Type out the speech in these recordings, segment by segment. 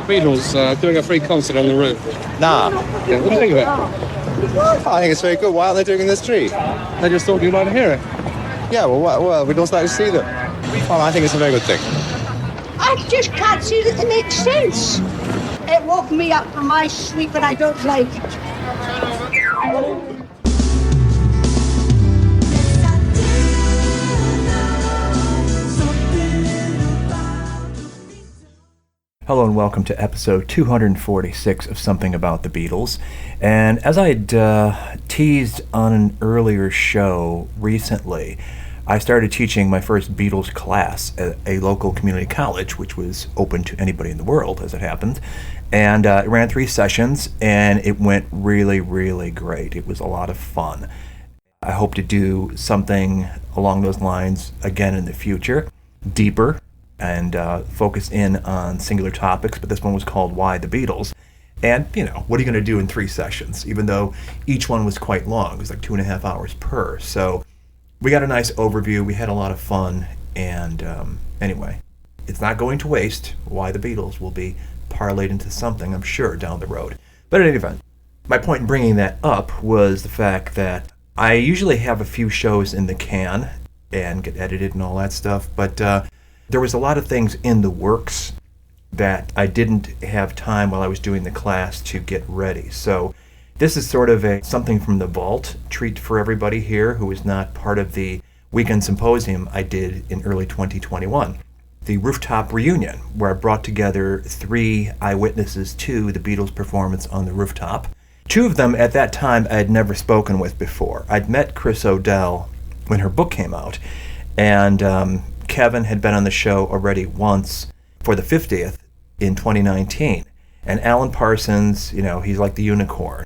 Beatles doing a free concert on the roof. Nah. Yeah, what do you think of it? I think it's very good. Why aren't they doing it in the street? I just thought you'd like to hear it. Yeah, well, we don't like to see them. Well, I think it's a very good thing. I just can't see that it makes sense. It woke me up from my sleep and I don't like it. Hello and welcome to episode 246 of Something About the Beatles. And as I had teased on an earlier show recently, I started teaching my first Beatles class at a local community college, which was open to anybody in the world, as it happened. And it ran 3 sessions, and it went really, really great. It was a lot of fun. I hope to do something along those lines again in the future, deeper, and focus in on singular topics, but this one was called Why the Beatles? And, what are you going to do in 3 sessions, even though each one was quite long. It was like 2.5 hours per. So we got a nice overview, we had a lot of fun, and anyway, it's not going to waste. Why the Beatles will be parlayed into something, I'm sure, down the road. But in any event, my point in bringing that up was the fact that I usually have a few shows in the can and get edited and all that stuff, but there was a lot of things in the works that I didn't have time while I was doing the class to get ready. So this is sort of a something from the vault treat for everybody here who is not part of the weekend symposium I did in early 2021. The Rooftop Reunion, where I brought together 3 eyewitnesses to the Beatles' performance on the rooftop. 2 of them at that time I had never spoken with before. I'd met Chris O'Dell when her book came out, and Kevin had been on the show already once for the 50th in 2019. And Alan Parsons, he's like the unicorn.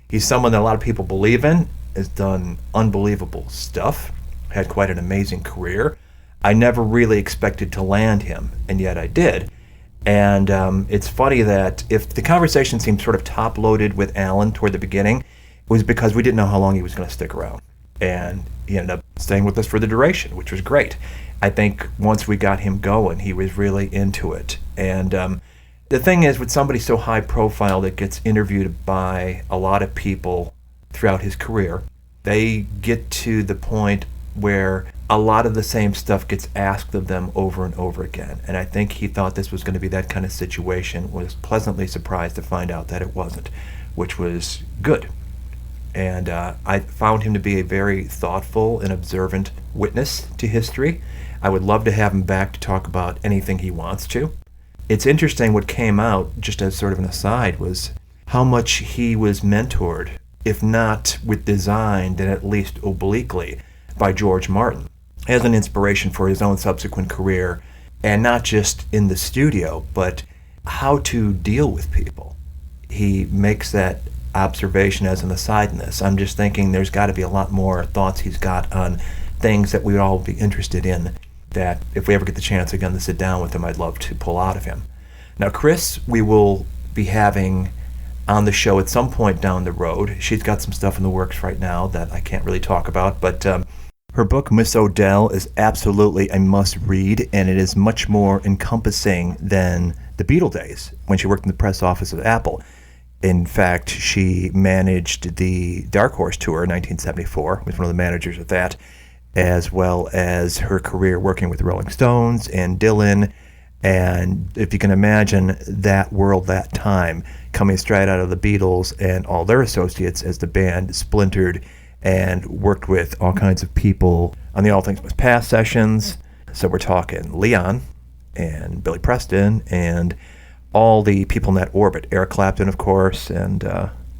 He's someone that a lot of people believe in, has done unbelievable stuff, had quite an amazing career. I never really expected to land him, and yet I did. And it's funny that if the conversation seemed sort of top-loaded with Alan toward the beginning, it was because we didn't know how long he was going to stick around. And he ended up staying with us for the duration, which was great. I think once we got him going, he was really into it. And the thing is, with somebody so high profile that gets interviewed by a lot of people throughout his career, they get to the point where a lot of the same stuff gets asked of them over and over again. And I think he thought this was going to be that kind of situation, was pleasantly surprised to find out that it wasn't, which was good. And I found him to be a very thoughtful and observant witness to history. I would love to have him back to talk about anything he wants to. It's interesting what came out, just as sort of an aside, was how much he was mentored, if not with design, then at least obliquely, by George Martin, as an inspiration for his own subsequent career, and not just in the studio, but how to deal with people. He makes that observation as an aside in this. I'm just thinking there's got to be a lot more thoughts he's got on things that we'd all be interested in, that if we ever get the chance again to sit down with him, I'd love to pull out of him. Now, Chris, we will be having on the show at some point down the road. She's got some stuff in the works right now that I can't really talk about, but her book, Miss O'Dell, is absolutely a must-read, and it is much more encompassing than the Beatle days, when she worked in the press office of Apple. In fact, she managed the Dark Horse Tour in 1974, was one of the managers of that, as well as her career working with the Rolling Stones and Dylan. And if you can imagine that world, that time, coming straight out of the Beatles and all their associates as the band splintered and worked with all kinds of people on the All Things Must Pass sessions. So we're talking Leon and Billy Preston and all the people in that orbit. Eric Clapton, of course, and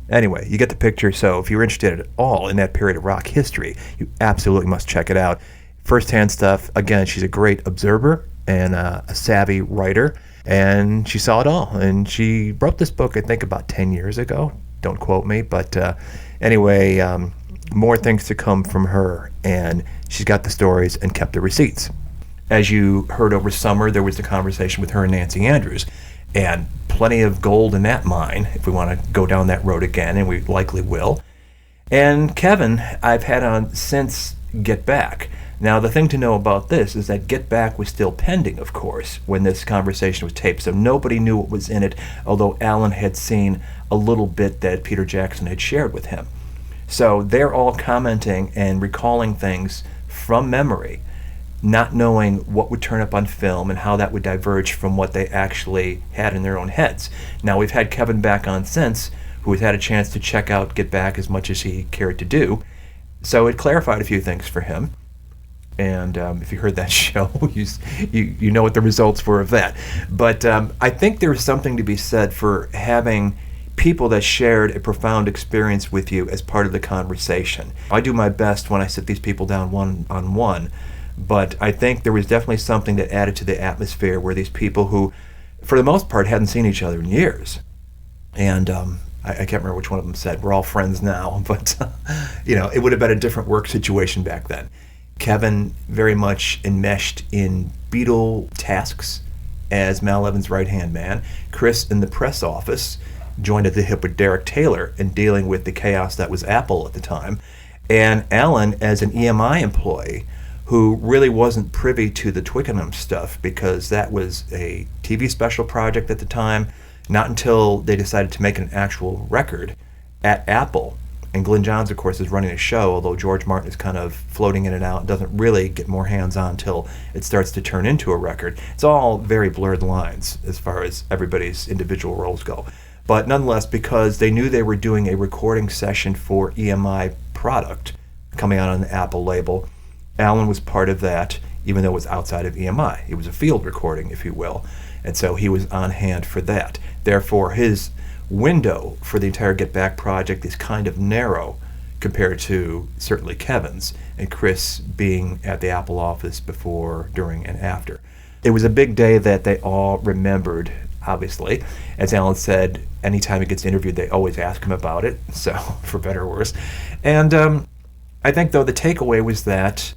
anyway, you get the picture. So if you're interested at all in that period of rock history, you absolutely must check it out. First-hand stuff. Again, she's a great observer and a savvy writer, and she saw it all. And she wrote this book, I think, about 10 years ago. Don't quote me, but anyway, more things to come from her, and she's got the stories and kept the receipts. As you heard over summer, there was the conversation with her and Nancy Andrews, and plenty of gold in that mine if we want to go down that road again, and we likely will. And Kevin, I've had on since Get Back. Now, the thing to know about this is that Get Back was still pending, of course, when this conversation was taped, so nobody knew what was in it, although Alan had seen a little bit that Peter Jackson had shared with him. So they're all commenting and recalling things from memory, not knowing what would turn up on film and how that would diverge from what they actually had in their own heads. Now, we've had Kevin back on since, who has had a chance to check out Get Back as much as he cared to do, so it clarified a few things for him. And if you heard that show, you know what the results were of that. But I think there's something to be said for having people that shared a profound experience with you as part of the conversation. I do my best when I sit these people down one-on-one, but I think there was definitely something that added to the atmosphere where these people who, for the most part, hadn't seen each other in years. And I can't remember which one of them said, we're all friends now, but it would have been a different work situation back then. Kevin very much enmeshed in Beatle tasks as Mal Evans' right-hand man. Chris in the press office, joined at the hip with Derek Taylor in dealing with the chaos that was Apple at the time. And Alan as an EMI employee who really wasn't privy to the Twickenham stuff because that was a TV special project at the time, not until they decided to make an actual record at Apple. And Glyn Johns, of course, is running a show, although George Martin is kind of floating in and out and doesn't really get more hands-on until it starts to turn into a record. It's all very blurred lines as far as everybody's individual roles go. But nonetheless, because they knew they were doing a recording session for EMI product coming out on the Apple label, Alan was part of that, even though it was outside of EMI. It was a field recording, if you will. And so he was on hand for that. Therefore, his window for the entire Get Back project is kind of narrow compared to certainly Kevin's and Chris being at the Apple office before, during, and after. It was a big day that they all remembered, obviously. As Alan said, anytime he gets interviewed, they always ask him about it, so for better or worse. And I think, though, the takeaway was that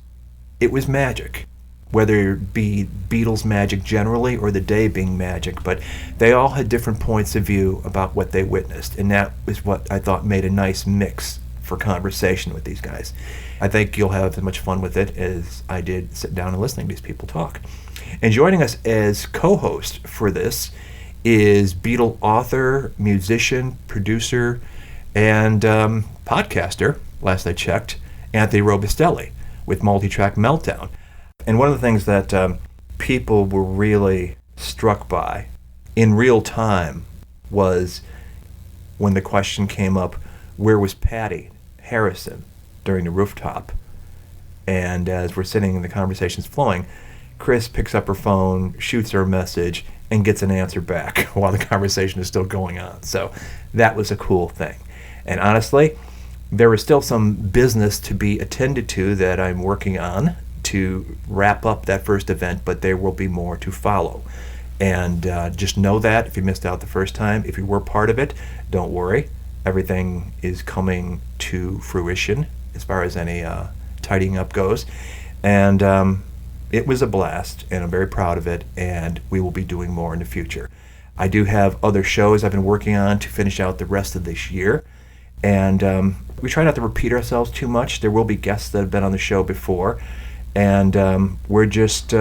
it was magic, whether it be Beatles magic generally or the day being magic, but they all had different points of view about what they witnessed, and that was what I thought made a nice mix for conversation with these guys. I think you'll have as much fun with it as I did sitting down and listening to these people talk. And joining us as co-host for this is Beatle author, musician, producer, and podcaster, last I checked, Anthony Robustelli with Multi-Track Meltdown. And one of the things that people were really struck by in real time was when the question came up, where was Patty Harrison during the Rooftop? And as we're sitting and the conversation's flowing, Chris picks up her phone, shoots her a message, and gets an answer back while the conversation is still going on. So that was a cool thing. And honestly, there is still some business to be attended to that I'm working on to wrap up that first event, but there will be more to follow. And just know that if you missed out the first time, if you were part of it, don't worry. Everything is coming to fruition as far as any tidying up goes. And it was a blast, and I'm very proud of it, and we will be doing more in the future. I do have other shows I've been working on to finish out the rest of this year, and we try not to repeat ourselves too much. There will be guests that have been on the show before, and we're just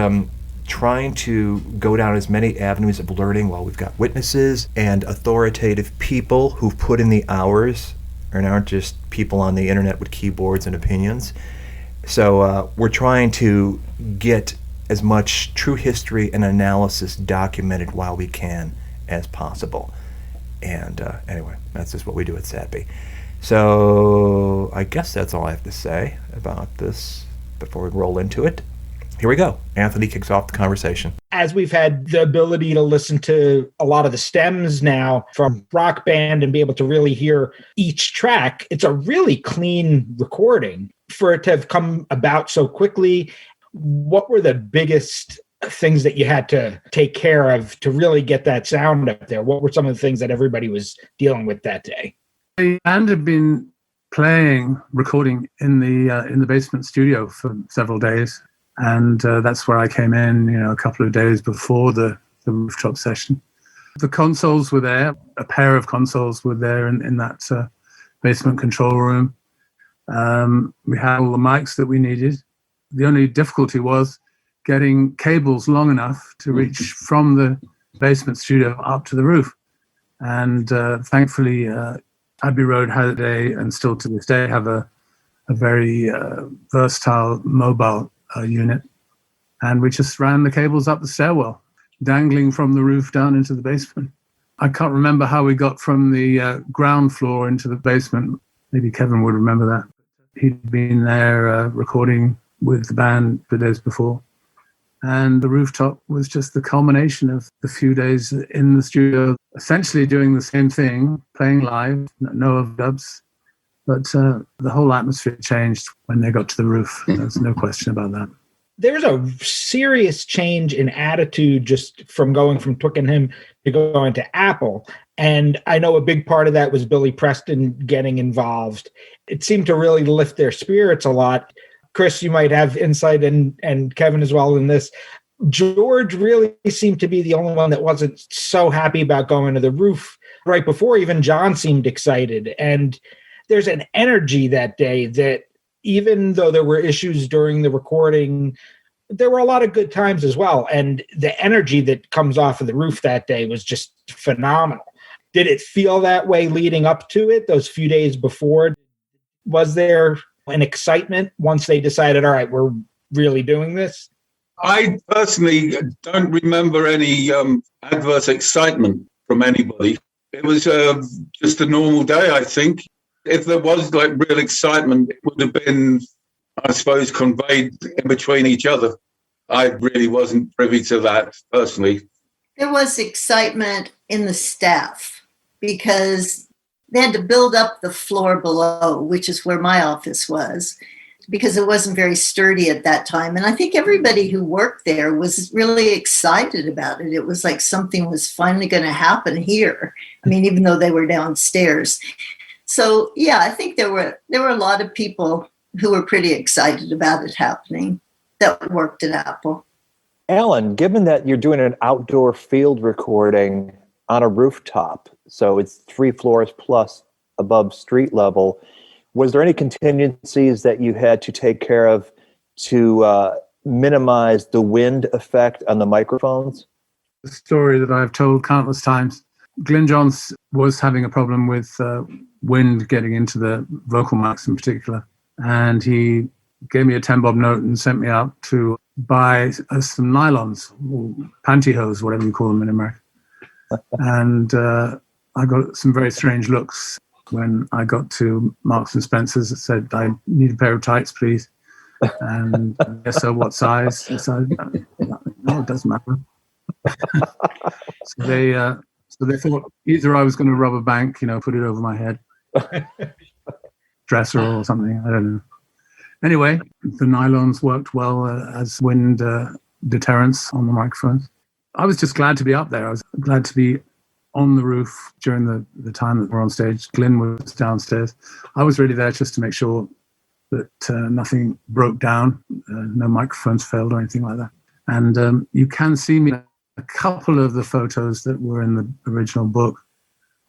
trying to go down as many avenues of learning while we've got witnesses and authoritative people who've put in the hours and aren't just people on the internet with keyboards and opinions. So we're trying to get as much true history and analysis documented while we can as possible. And anyway, that's just what we do at SATB. So I guess that's all I have to say about this before we roll into it. Here we go. Anthony kicks off the conversation. As we've had the ability to listen to a lot of the stems now from Rock Band and be able to really hear each track, it's a really clean recording. For it to have come about so quickly, what were the biggest things that you had to take care of to really get that sound up there? What were some of the things that everybody was dealing with that day? The band had been recording in the basement studio for several days. And that's where I came in, a couple of days before the rooftop session. The consoles were there. A pair of consoles were there in that basement control room. We had all the mics that we needed. The only difficulty was getting cables long enough to reach from the basement studio up to the roof. And thankfully, Abbey Road had and still to this day, have a very versatile mobile unit. And we just ran the cables up the stairwell, dangling from the roof down into the basement. I can't remember how we got from the ground floor into the basement. Maybe Kevin would remember that. He'd been there recording with the band the days before. And the rooftop was just the culmination of the few days in the studio, essentially doing the same thing, playing live, no overdubs. But the whole atmosphere changed when they got to the roof. There's no question about that. There's a serious change in attitude just from going from Twickenham to going to Apple. And I know a big part of that was Billy Preston getting involved. It seemed to really lift their spirits a lot. Chris, you might have insight, and Kevin as well in this. George really seemed to be the only one that wasn't so happy about going to the roof right before. Even John seemed excited. And there's an energy that day that even though there were issues during the recording, there were a lot of good times as well. And the energy that comes off of the roof that day was just phenomenal. Did it feel that way leading up to it, those few days before? Was there an excitement once they decided, all right, we're really doing this? I personally don't remember any adverse excitement from anybody. It was just a normal day, I think. If there was like real excitement, it would have been, I suppose, conveyed in between each other. I really wasn't privy to that personally. There was excitement in the staff because they had to build up the floor below, which is where my office was, because it wasn't very sturdy at that time. And I think everybody who worked there was really excited about it. It was like something was finally going to happen here. I mean, even though they were downstairs. So, yeah, I think there were a lot of people who were pretty excited about it happening that worked at Apple. Alan, given that you're doing an outdoor field recording on a rooftop, so it's 3 floors plus above street level, was there any contingencies that you had to take care of to minimize the wind effect on the microphones? The story that I've told countless times. Glyn Johns was having a problem with wind getting into the vocal mics in particular. And he gave me a 10-bob note and sent me out to buy some nylons, or pantyhose, whatever you call them in America. And I got some very strange looks when I got to Marks and Spencer's. That said, I need a pair of tights, please. And yes, so what size? I said, no, it doesn't matter. So they thought either I was going to rob a bank, put it over my head, dresser or something. I don't know. Anyway, the nylons worked well as wind deterrents on the microphones. I was just glad to be up there. I was glad to be on the roof during the time that we're on stage. Glyn was downstairs. I was really there just to make sure that nothing broke down, no microphones failed or anything like that. And you can see me in a couple of the photos that were in the original book.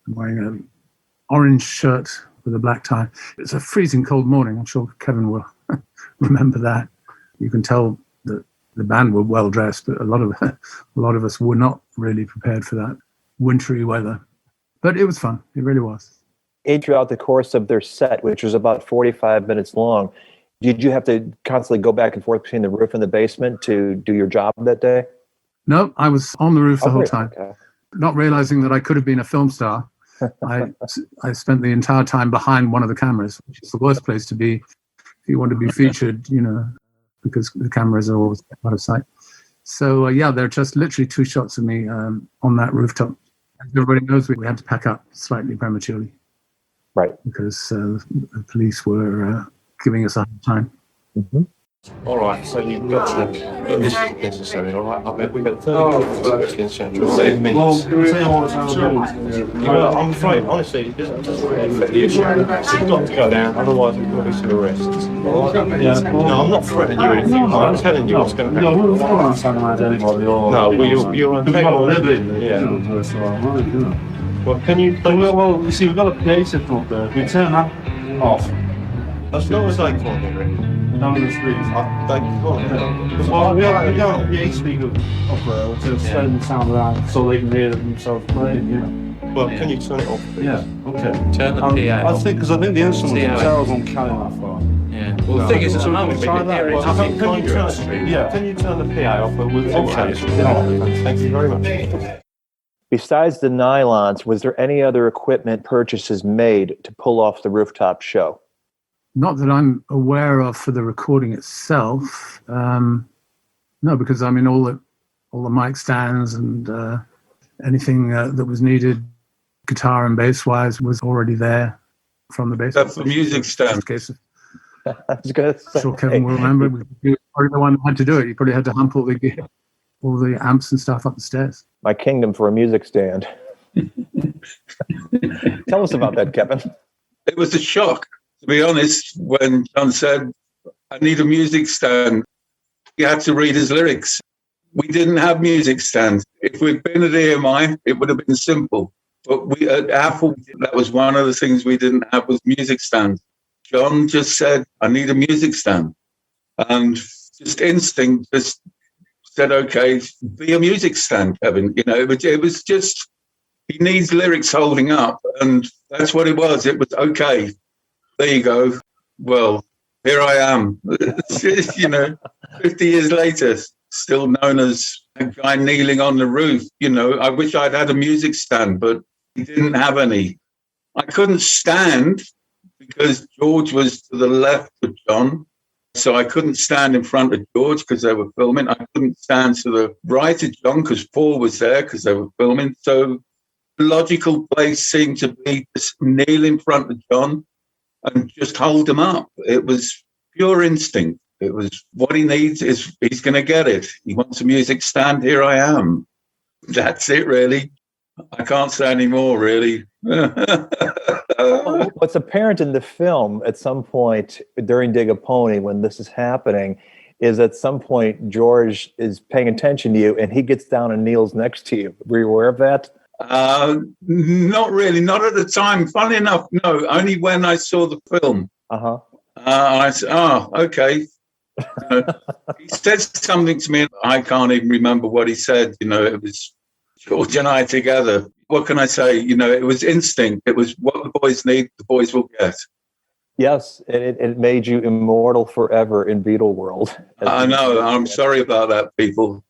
I'm wearing an orange shirt with a black tie. It's a freezing cold morning. I'm sure Kevin will remember that. You can tell that the band were well dressed, but a lot of us were not really prepared for that wintry weather. But it was fun. It really was. Throughout the course of their set, which was about 45 minutes long, did you have to constantly go back and forth between the roof and the basement to do your job that day? No, I was on the roof the whole time. Okay. Not realizing that I could have been a film star. I spent the entire time behind one of the cameras, which is the worst place to be if you want to be featured, because the cameras are always out of sight. So, there are just literally 2 shots of me on that rooftop. As everybody knows, we had to pack up slightly prematurely. Right. Because the police were giving us a hard time. Mm-hmm. All right, so you've got this is necessary, all right? I bet we've got 30 minutes in central, 10 minutes. Well, I'm afraid, honestly, it doesn't really affect the issue. You've got to go down, otherwise we'll probably see arrests. No, I'm not threatening you or anything. I'm telling you what's going to happen. No, you're on camera. Yeah. Well, can you please... Well, you see, we've got a place up there. We turn that off. As long as they can't hear it. none of the streets. They can't. Well, we don't need speed of to slow the sound down so they can hear themselves playing. You know. Well, can you turn it off? Please? Yeah. Okay. Turn the PA off. I think because I think the instrument themselves on carrying that far. Yeah. Well, the thing is, at the moment, we can hear it. Can you turn the PA off? Okay. Thank you very much. Besides the nylons, was there any other equipment purchases made to pull off the rooftop show? Not that I'm aware of for the recording itself. No, because I mean all the mic stands and anything that was needed, guitar and bass wise, was already there from the bass. That's the music stand. I was going to say. I'm sure Kevin will remember. He was probably the one who had to do it. He probably had to hump all the amps and stuff up the stairs. My kingdom for a music stand. Tell us about that, Kevin. It was a shock, to be honest, when John said, I need a music stand. He had to read his lyrics. We didn't have music stands. If we'd been at EMI, it would have been simple. But we at Apple, that was one of the things we didn't have was music stands. John just said, I need a music stand. And just instinct just said, okay, be a music stand, Kevin. You know, it was just, he needs lyrics holding up. And that's what it was. It was, okay, there you go. Well, here I am, you know, 50 years later, still known as a guy kneeling on the roof. You know, I wish I'd had a music stand, but he didn't have any. I couldn't stand because George was to the left of John. So I couldn't stand in front of George because they were filming. I couldn't stand to the right of John because Paul was there because they were filming. So the logical place seemed to be just kneel in front of John and just hold him up. It was pure instinct. It was what he needs is he's going to get it. He wants a music stand. Here I am. That's it, really. I can't say any more, really. What's apparent in the film at some point during Dig a Pony when this is happening is at some point George is paying attention to you and he gets down and kneels next to you. Were you aware of that? Not really. Not at the time. Funny enough, no. Only when I saw the film. I said, oh, okay. He said something to me. I can't even remember what he said. You know, it was George and I together. What can I say? You know, it was instinct. It was what the boys need, the boys will get. Yes, it made you immortal forever in Beatle world. I know. I'm sorry about that, people.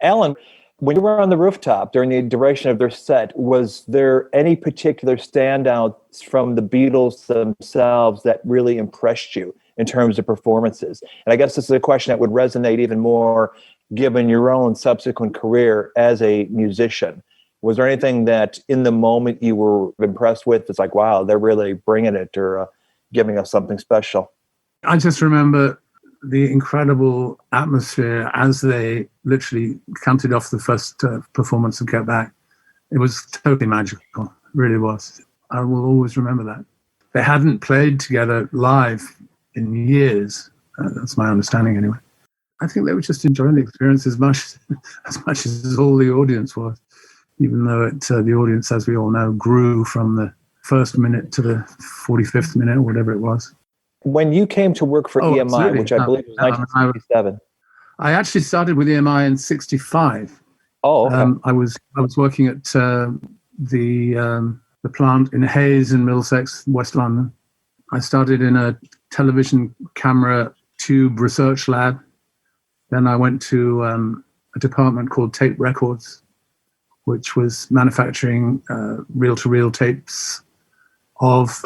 Alan, when you were on the rooftop during the duration of their set, was there any particular standouts from the Beatles themselves that really impressed you in terms of performances? And I guess this is a question that would resonate even more given your own subsequent career as a musician. Was there anything that in the moment you were impressed with? It's like, wow, they're really bringing it or giving us something special. I just remember the incredible atmosphere as they literally counted off the first performance of Get Back. It was totally magical. It really was. I will always remember that. They hadn't played together live in years. That's my understanding anyway. I think they were just enjoying the experience as much as all the audience was, even though the audience, as we all know, grew from the first minute to the 45th minute or whatever it was. When you came to work for EMI, absolutely. Which I believe was 1967. I actually started with EMI in 65. Oh, okay. I was working at the plant in Hayes in Middlesex, West London. I started in a television camera tube research lab. Then I went to a department called Tape Records, which was manufacturing reel-to-reel tapes of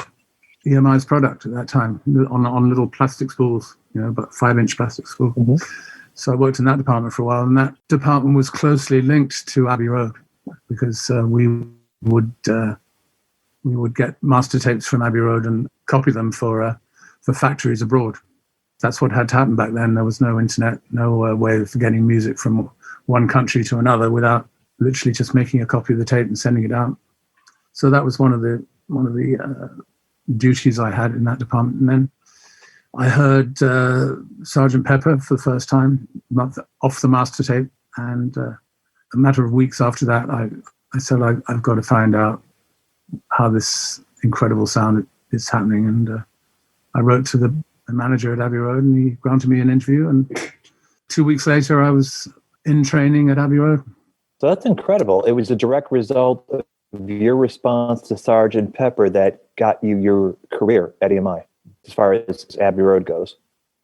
EMI's product at that time on little plastic spools, you know, about 5-inch plastic spool. Mm-hmm. So I worked in that department for a while, and that department was closely linked to Abbey Road because we would get master tapes from Abbey Road and copy them for factories abroad. That's what had to happen back then. There was no internet, no way of getting music from one country to another without literally just making a copy of the tape and sending it out. So that was one of the duties I had in that department. And then I heard Sgt. Pepper for the first time off the master tape. And a matter of weeks after that, I said, I've got to find out how this incredible sound is happening. And I wrote to the manager at Abbey Road, and he granted me an interview. And 2 weeks later, I was in training at Abbey Road. So that's incredible. It was a direct result of your response to Sgt. Pepper that got you your career at EMI, as far as Abbey Road goes.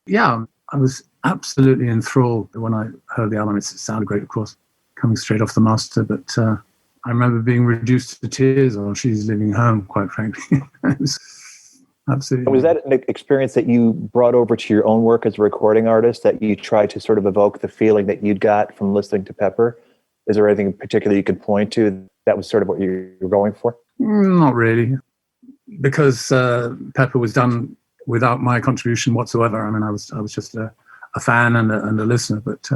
Yeah, I was absolutely enthralled when I heard the album. It sounded great, of course, coming straight off the master. But I remember being reduced to tears on She's Leaving Home, quite frankly. It was absolutely. And was that an experience that you brought over to your own work as a recording artist, that you tried to sort of evoke the feeling that you'd got from listening to Pepper? Is there anything in particular you could point to that was sort of what you were going for? Not really, because Pepper was done without my contribution whatsoever. I mean, I was just a fan and a listener. But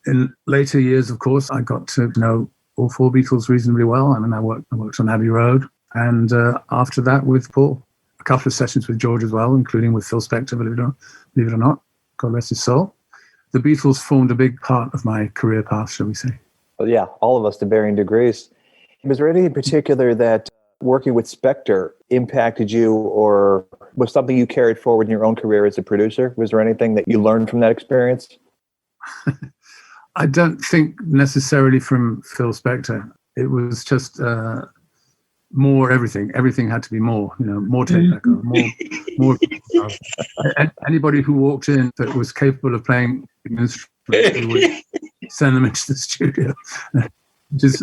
in later years, of course, I got to know all four Beatles reasonably well. I mean, I worked on Abbey Road, and after that with Paul. A couple of sessions with George as well, including with Phil Spector, believe it or not. God rest his soul. The Beatles formed a big part of my career path, shall we say. Well, yeah, all of us to varying degrees. Was there anything in particular that working with Spector impacted you, or was something you carried forward in your own career as a producer? Was there anything that you learned from that experience? I don't think necessarily from Phil Spector. It was just more everything. Everything had to be more, more tape echo, more. Anybody who walked in that was capable of playing an instrument, we would send them into the studio.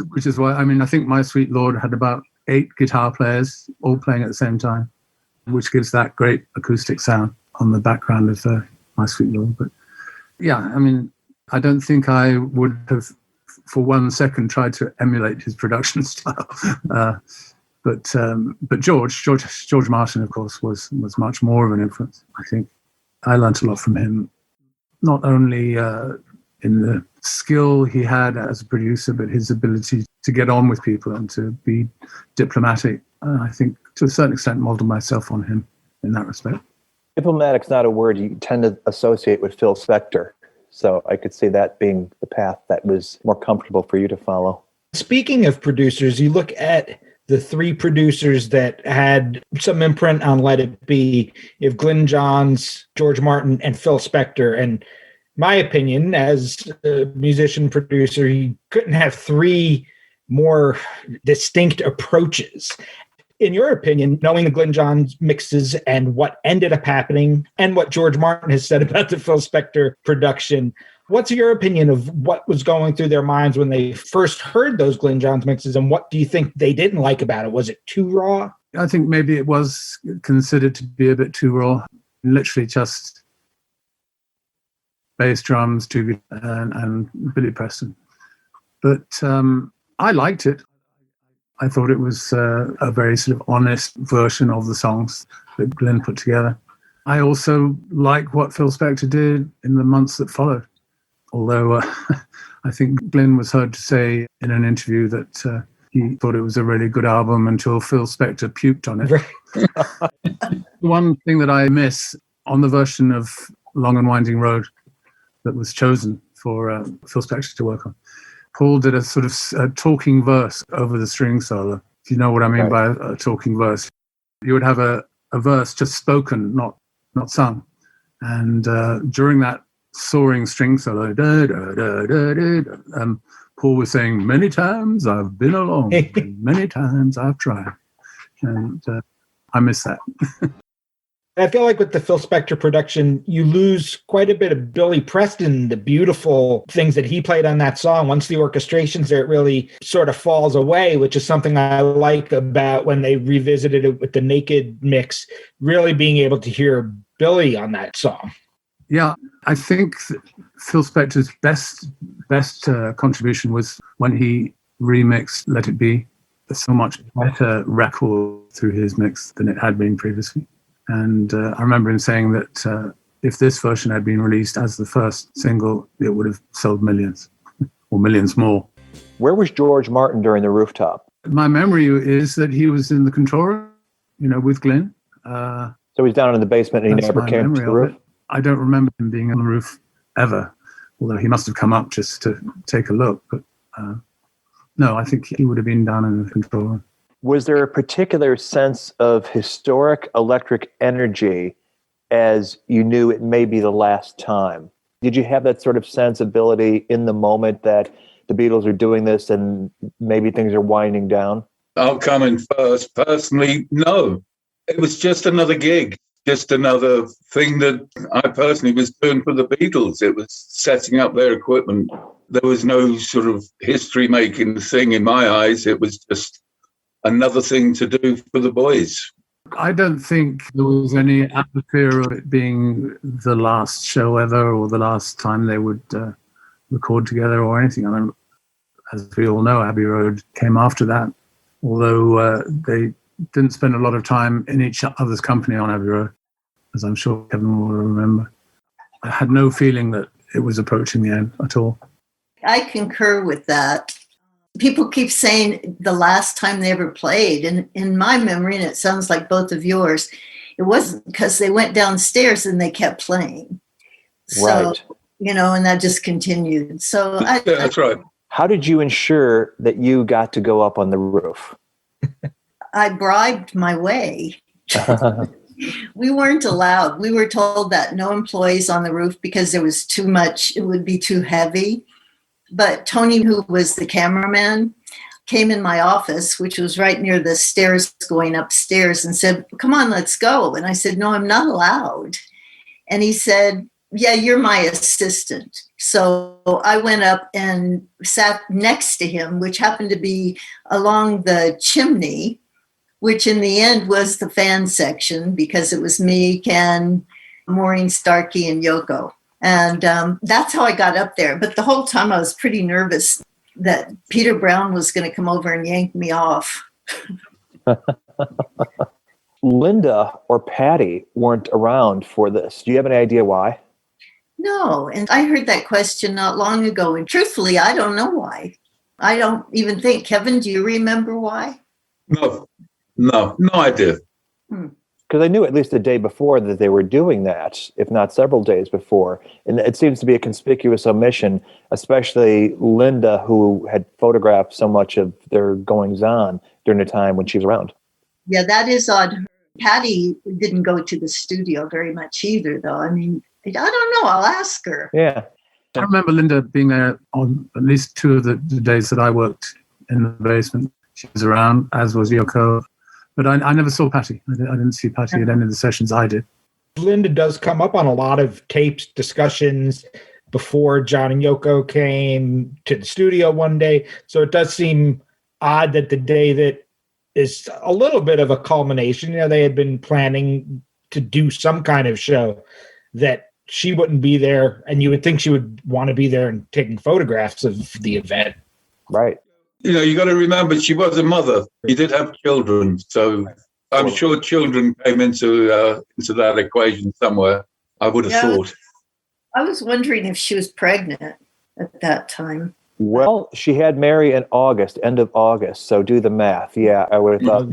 Which is why, I mean, I think My Sweet Lord had about 8 guitar players all playing at the same time, which gives that great acoustic sound on the background of My Sweet Lord. But yeah, I mean, I don't think I would have for 1 second tried to emulate his production style. But George Martin, of course, was much more of an influence. I think I learned a lot from him, not only in the skill he had as a producer, but his ability to get on with people and to be diplomatic. I think to a certain extent modeled myself on him in that respect. Diplomatic's not a word you tend to associate with Phil Spector, so I could see that being the path that was more comfortable for you to follow. Speaking of producers, you look at the 3 producers that had some imprint on Let It Be. You have Glyn Johns, George Martin, and Phil Spector. And my opinion, as a musician producer, you couldn't have 3 more distinct approaches. In your opinion, knowing the Glyn Johns mixes and what ended up happening and what George Martin has said about the Phil Spector production, what's your opinion of what was going through their minds when they first heard those Glyn Johns mixes, and what do you think they didn't like about it? Was it too raw? I think maybe it was considered to be a bit too raw. Literally just bass, drums, tuba, and Billy Preston. But I liked it. I thought it was a very sort of honest version of the songs that Glyn put together. I also like what Phil Spector did in the months that followed. Although I think Glyn was heard to say in an interview that he thought it was a really good album until Phil Spector puked on it. One thing that I miss on the version of Long and Winding Road that was chosen for Phil Spector to work on, Paul did a sort of a talking verse over the string solo. If you know what I mean by a talking verse, you would have a verse just spoken, not sung. And during that soaring string solo, Paul was saying, "Many times I've been alone, and many times I've tried," and I miss that. I feel like with the Phil Spector production, you lose quite a bit of Billy Preston, the beautiful things that he played on that song. Once the orchestration's there, it really sort of falls away, which is something I like about when they revisited it with the Naked mix, really being able to hear Billy on that song. Yeah, I think Phil Spector's best contribution was when he remixed Let It Be. A so much better record through his mix than it had been previously. And I remember him saying that if this version had been released as the first single, it would have sold millions or millions more. Where was George Martin during the Rooftop? My memory is that he was in the control room, with Glyn. So he's down in the basement and he never came to the roof? I don't remember him being on the roof ever, although he must have come up just to take a look. But no, I think he would have been down in the control room. Was there a particular sense of historic electric energy as you knew it may be the last time? Did you have that sort of sensibility in the moment that the Beatles are doing this and maybe things are winding down? I'll come in first. Personally, no. It was just another gig, just another thing that I personally was doing for the Beatles. It was setting up their equipment. There was no sort of history-making thing in my eyes. It was just another thing to do for the boys. I don't think there was any atmosphere of it being the last show ever or the last time they would record together or anything. I mean, as we all know, Abbey Road came after that, although they didn't spend a lot of time in each other's company on Abbey Road, as I'm sure Kevin will remember. I had no feeling that it was approaching the end at all. I concur with that. People keep saying the last time they ever played, and in my memory, and it sounds like both of yours, it wasn't because they went downstairs and they kept playing. So, right. And that just continued. So that's right. How did you ensure that you got to go up on the roof? I bribed my way. We weren't allowed. We were told that no employees on the roof because there was too much, it would be too heavy. But Tony, who was the cameraman, came in my office, which was right near the stairs going upstairs, and said, "Come on, let's go." And I said, "No, I'm not allowed." And he said, "Yeah, you're my assistant." So I went up and sat next to him, which happened to be along the chimney, which in the end was the fan section because it was me, Ken, Maureen Starkey, and Yoko. And that's how I got up there. But the whole time I was pretty nervous that Peter Brown was going to come over and yank me off. Linda or Patty weren't around for this. Do you have any idea why? No. And I heard that question not long ago. And truthfully, I don't know why. I don't even think. Kevin, do you remember why? No idea. Because I knew at least the day before that they were doing that, if not several days before. And it seems to be a conspicuous omission, especially Linda, who had photographed so much of their goings-on during the time when she was around. Yeah, that is odd. Patty didn't go to the studio very much either, though. I mean, I don't know. I'll ask her. Yeah. I remember Linda being there on at least two of the days that I worked in the basement. She was around, as was Yoko. But I never saw Patty. I didn't see Patty at any of the sessions I did. Linda does come up on a lot of tapes, discussions before John and Yoko came to the studio one day. So it does seem odd that the day that is a little bit of a culmination, they had been planning to do some kind of show, that she wouldn't be there. And you would think she would want to be there and taking photographs of the event. Right. You got to remember, she was a mother. She did have children, so I'm sure children came into that equation somewhere. I would have thought. I was wondering if she was pregnant at that time. Well, she had Mary in August, end of August. So do the math. Yeah, I would have thought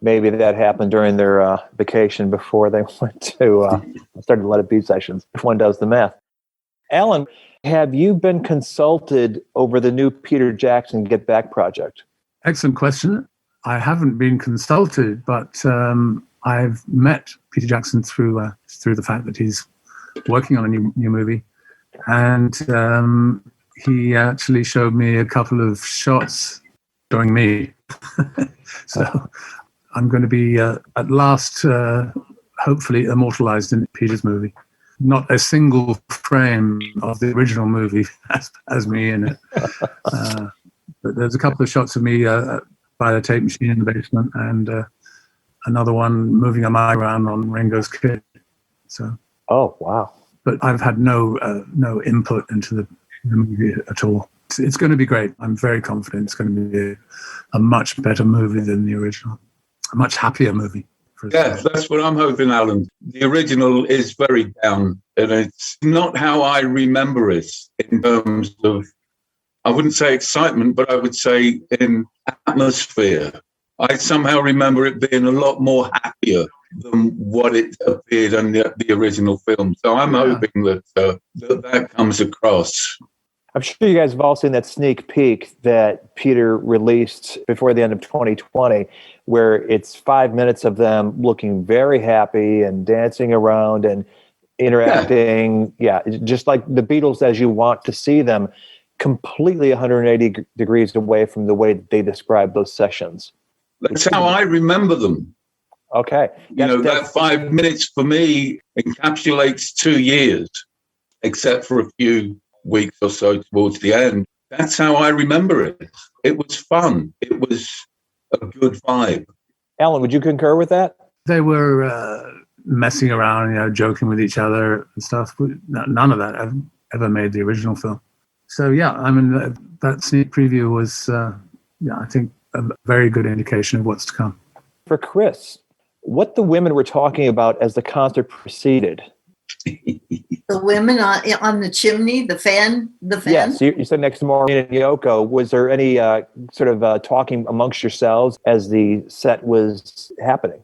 maybe that happened during their vacation before they went to started Let It Be sessions, if one does the math. Alan, have you been consulted over the new Peter Jackson Get Back project? Excellent question. I haven't been consulted, but I've met Peter Jackson through the fact that he's working on a new movie, and he actually showed me a couple of shots showing me. So I'm going to be at last, hopefully, immortalized in Peter's movie. Not a single frame of the original movie has me in it. But there's a couple of shots of me by the tape machine in the basement, and another one moving a mic around on Ringo's Kid. So. Oh, wow. But I've had no input into the movie at all. It's going to be great. I'm very confident it's going to be a much better movie than the original. A much happier movie. Yeah, that's what I'm hoping, Alan. The original is very down, and it's not how I remember it in terms of, I wouldn't say excitement, but I would say in atmosphere. I somehow remember it being a lot more happier than what it appeared in the original film. So I'm hoping that that comes across. I'm sure you guys have all seen that sneak peek that Peter released before the end of 2020, where it's 5 minutes of them looking very happy and dancing around and interacting. Yeah, just like the Beatles as you want to see them, completely 180 degrees away from the way that they describe those sessions. That's how I remember them. Okay. That 5 minutes for me encapsulates 2 years, except for a few weeks or so towards the end. That's how I remember it. It was fun. It was a good vibe. Alan, would you concur with that? They were messing around, joking with each other and stuff. None of that ever made the original film. So, yeah, I mean, that sneak preview was, I think, a very good indication of what's to come. For Chris, what the women were talking about as the concert proceeded. The women on the chimney, the fan. Yes, you said next to Maureen and Yoko. Was there any sort of talking amongst yourselves as the set was happening?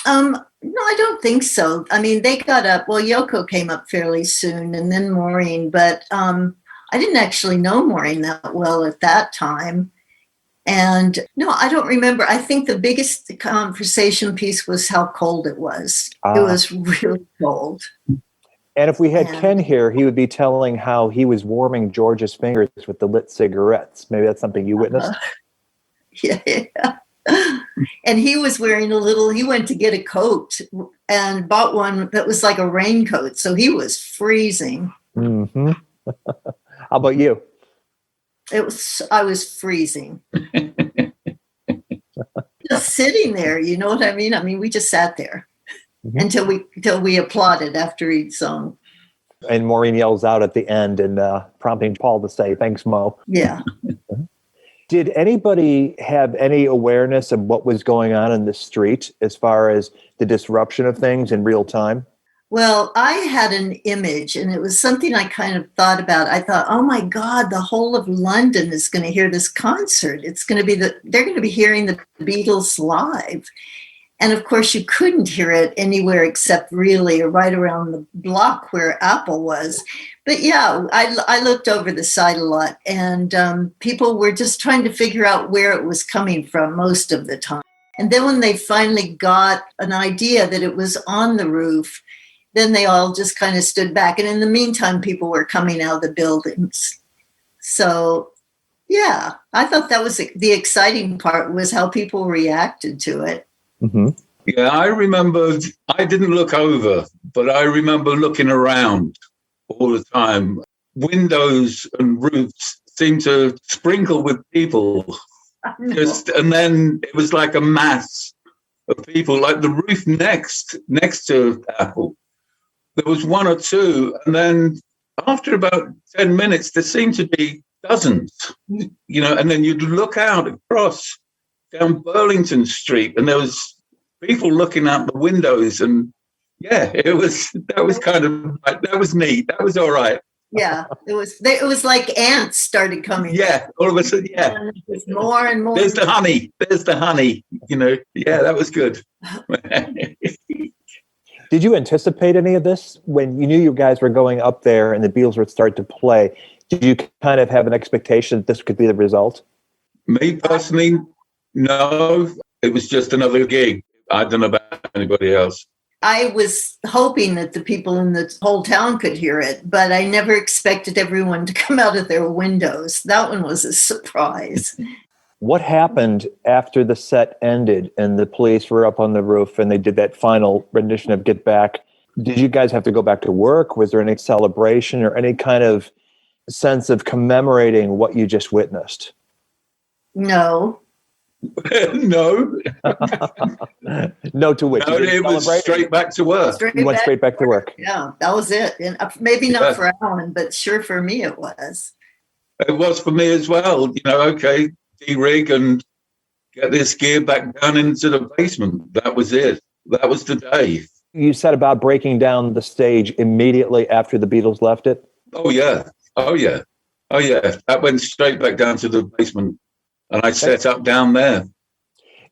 No, I don't think so. I mean, they got up. Well, Yoko came up fairly soon, and then Maureen. But I didn't actually know Maureen that well at that time. And no, I don't remember. I think the biggest conversation piece was how cold it was. It was really cold. And if we had Ken here, he would be telling how he was warming George's fingers with the lit cigarettes. Maybe that's something you witnessed? Yeah. And he was wearing he went to get a coat and bought one that was like a raincoat. So he was freezing. Mm-hmm. How about you? I was freezing. Just sitting there, you know what I mean? I mean, we just sat there until we applauded after each song. And Maureen yells out at the end and prompting Paul to say, "Thanks, Mo." Yeah. Did anybody have any awareness of what was going on in the street as far as the disruption of things in real time? Well, I had an image, and it was something I kind of thought about. I thought, oh my God, the whole of London is going to hear this concert. It's going to be they're going to be hearing the Beatles live. And of course, you couldn't hear it anywhere except really right around the block where Apple was. But yeah, I looked over the side a lot, and people were just trying to figure out where it was coming from most of the time. And then when they finally got an idea that it was on the roof, then they all just kind of stood back. And in the meantime, people were coming out of the buildings. So, yeah, I thought that was the exciting part, was how people reacted to it. Mm-hmm. Yeah, I remember, I didn't look over, but I remember looking around all the time. Windows and roofs seemed to sprinkle with people. And then it was like a mass of people, like the roof next to Apple. There was one or two, and then after about 10 minutes, there seemed to be dozens, and then you'd look out across down Burlington Street, and there was people looking out the windows, and that was kind of like, that was neat. That was all right. Yeah, it was like ants started coming. Yeah, all of a sudden, yeah. And there's more and more. There's the honey. Yeah, that was good. Did you anticipate any of this when you knew you guys were going up there and the Beatles would start to play? Did you kind of have an expectation that this could be the result? Me personally, no. It was just another gig. I don't know about anybody else. I was hoping that the people in the whole town could hear it, but I never expected everyone to come out of their windows. That one was a surprise. What happened after the set ended and the police were up on the roof and they did that final rendition of Get Back? Did you guys have to go back to work? Was there any celebration or any kind of sense of commemorating what you just witnessed? No. No. No to which? No, it was straight back to work. You went straight back to work. Yeah, that was it. And maybe not for Alan, but sure for me it was. It was for me as well. Okay, de-rig and get this gear back down into the basement. That was it. That was the day. You said about breaking down the stage immediately after the Beatles left it? Oh, yeah. That went straight back down to the basement. And I set up down there.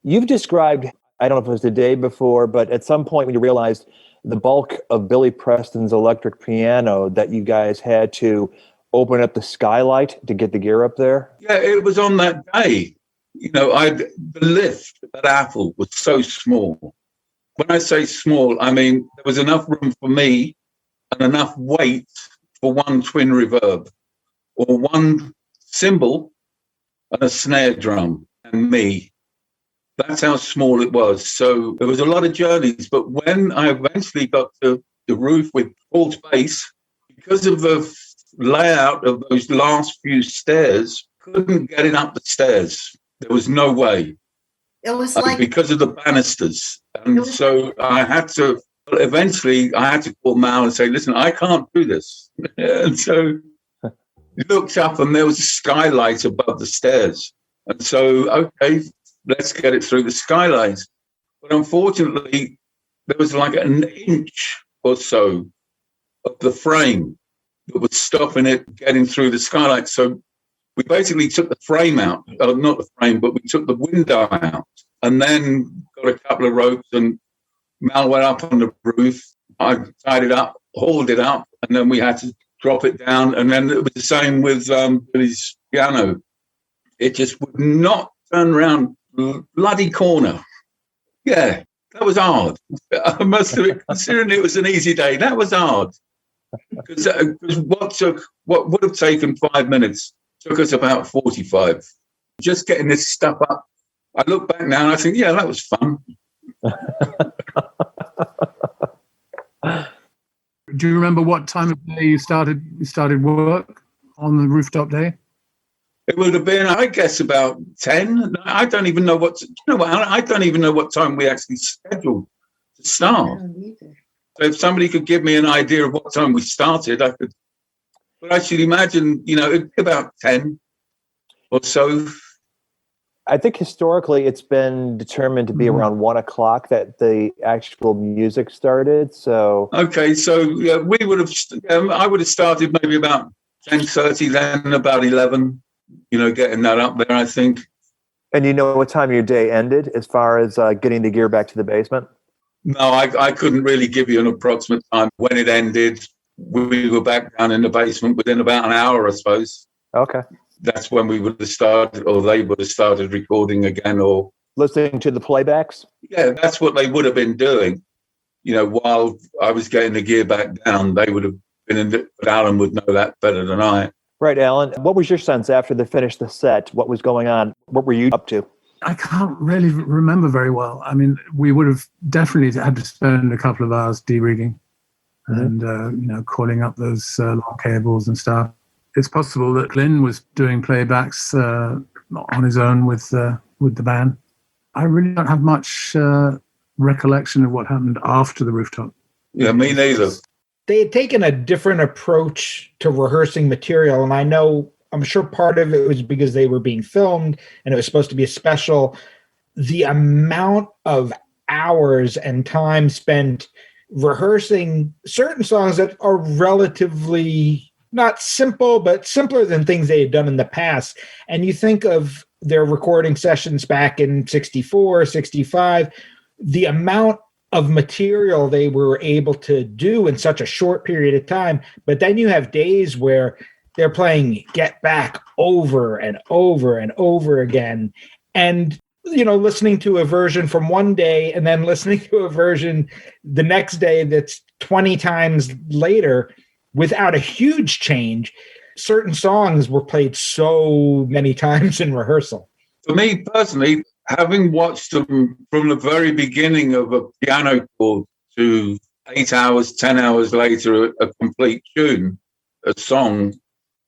You've described, I don't know if it was the day before, but at some point when you realized the bulk of Billy Preston's electric piano that you guys had to open up the skylight to get the gear up there? Yeah, it was on that day. The lift at Apple was so small. When I say small, I mean there was enough room for me and enough weight for one twin reverb or one cymbal and a snare drum and me. That's how small it was. So there was a lot of journeys. But when I eventually got to the roof with full space, because of the layout of those last few stairs, couldn't get it up the stairs. There was no way. It was like because of the banisters. And so I had to call Mal and say, listen, I can't do this. And so he looked up and there was a skylight above the stairs. And so, okay, let's get it through the skylight. But unfortunately, there was like an inch or so of the frame that was stopping it getting through the skylight. So we basically took the frame out, not the frame, but we took the window out and then got a couple of ropes and Mal went up on the roof. I tied it up, hauled it up, and then we had to drop it down. And then it was the same with Billy's piano. It just would not turn around bloody corner. Yeah, that was hard. I must have, considering it was an easy day, that was hard. Because what would have taken 5 minutes took us about 45. Just getting this stuff up. I look back now and I think, yeah, that was fun. Do you remember what time of day you started work on the rooftop day? It would have been, I guess, about 10. I don't even know I don't even know what time we actually scheduled to start. So if somebody could give me an idea of what time we started, I could. But I should imagine, it'd be about 10 or so. I think historically it's been determined to be around 1 o'clock that the actual music started. So okay, so yeah, we would have. I would have started maybe about 10:30, then about 11. Getting that up there, I think. And you know what time your day ended as far as getting the gear back to the basement? No, I couldn't really give you an approximate time when it ended. We were back down in the basement within about an hour, I suppose. Okay. That's when we would have started, or they would have started recording again, or listening to the playbacks. Yeah, that's what they would have been doing. While I was getting the gear back down, they would have been in. But Alan would know that better than I. Right, Alan. What was your sense after they finished the set? What was going on? What were you up to? I can't really remember very well. I mean, we would have definitely had to spend a couple of hours de-rigging and calling up those long cables and stuff. It's possible that Glyn was doing playbacks on his own with the band. I really don't have much recollection of what happened after the rooftop. Yeah, me neither. They had taken a different approach to rehearsing material, and I'm sure part of it was because they were being filmed and it was supposed to be a special. The amount of hours and time spent rehearsing certain songs that are relatively not simple, but simpler than things they had done in the past. And you think of their recording sessions back in 64, 65, the amount of material they were able to do in such a short period of time. But then you have days where they're playing Get Back over and over and over again. And, listening to a version from one day and then listening to a version the next day that's 20 times later without a huge change. Certain songs were played so many times in rehearsal. For me personally, having watched them from the very beginning of a piano chord to 8 hours, 10 hours later, a complete tune, a song,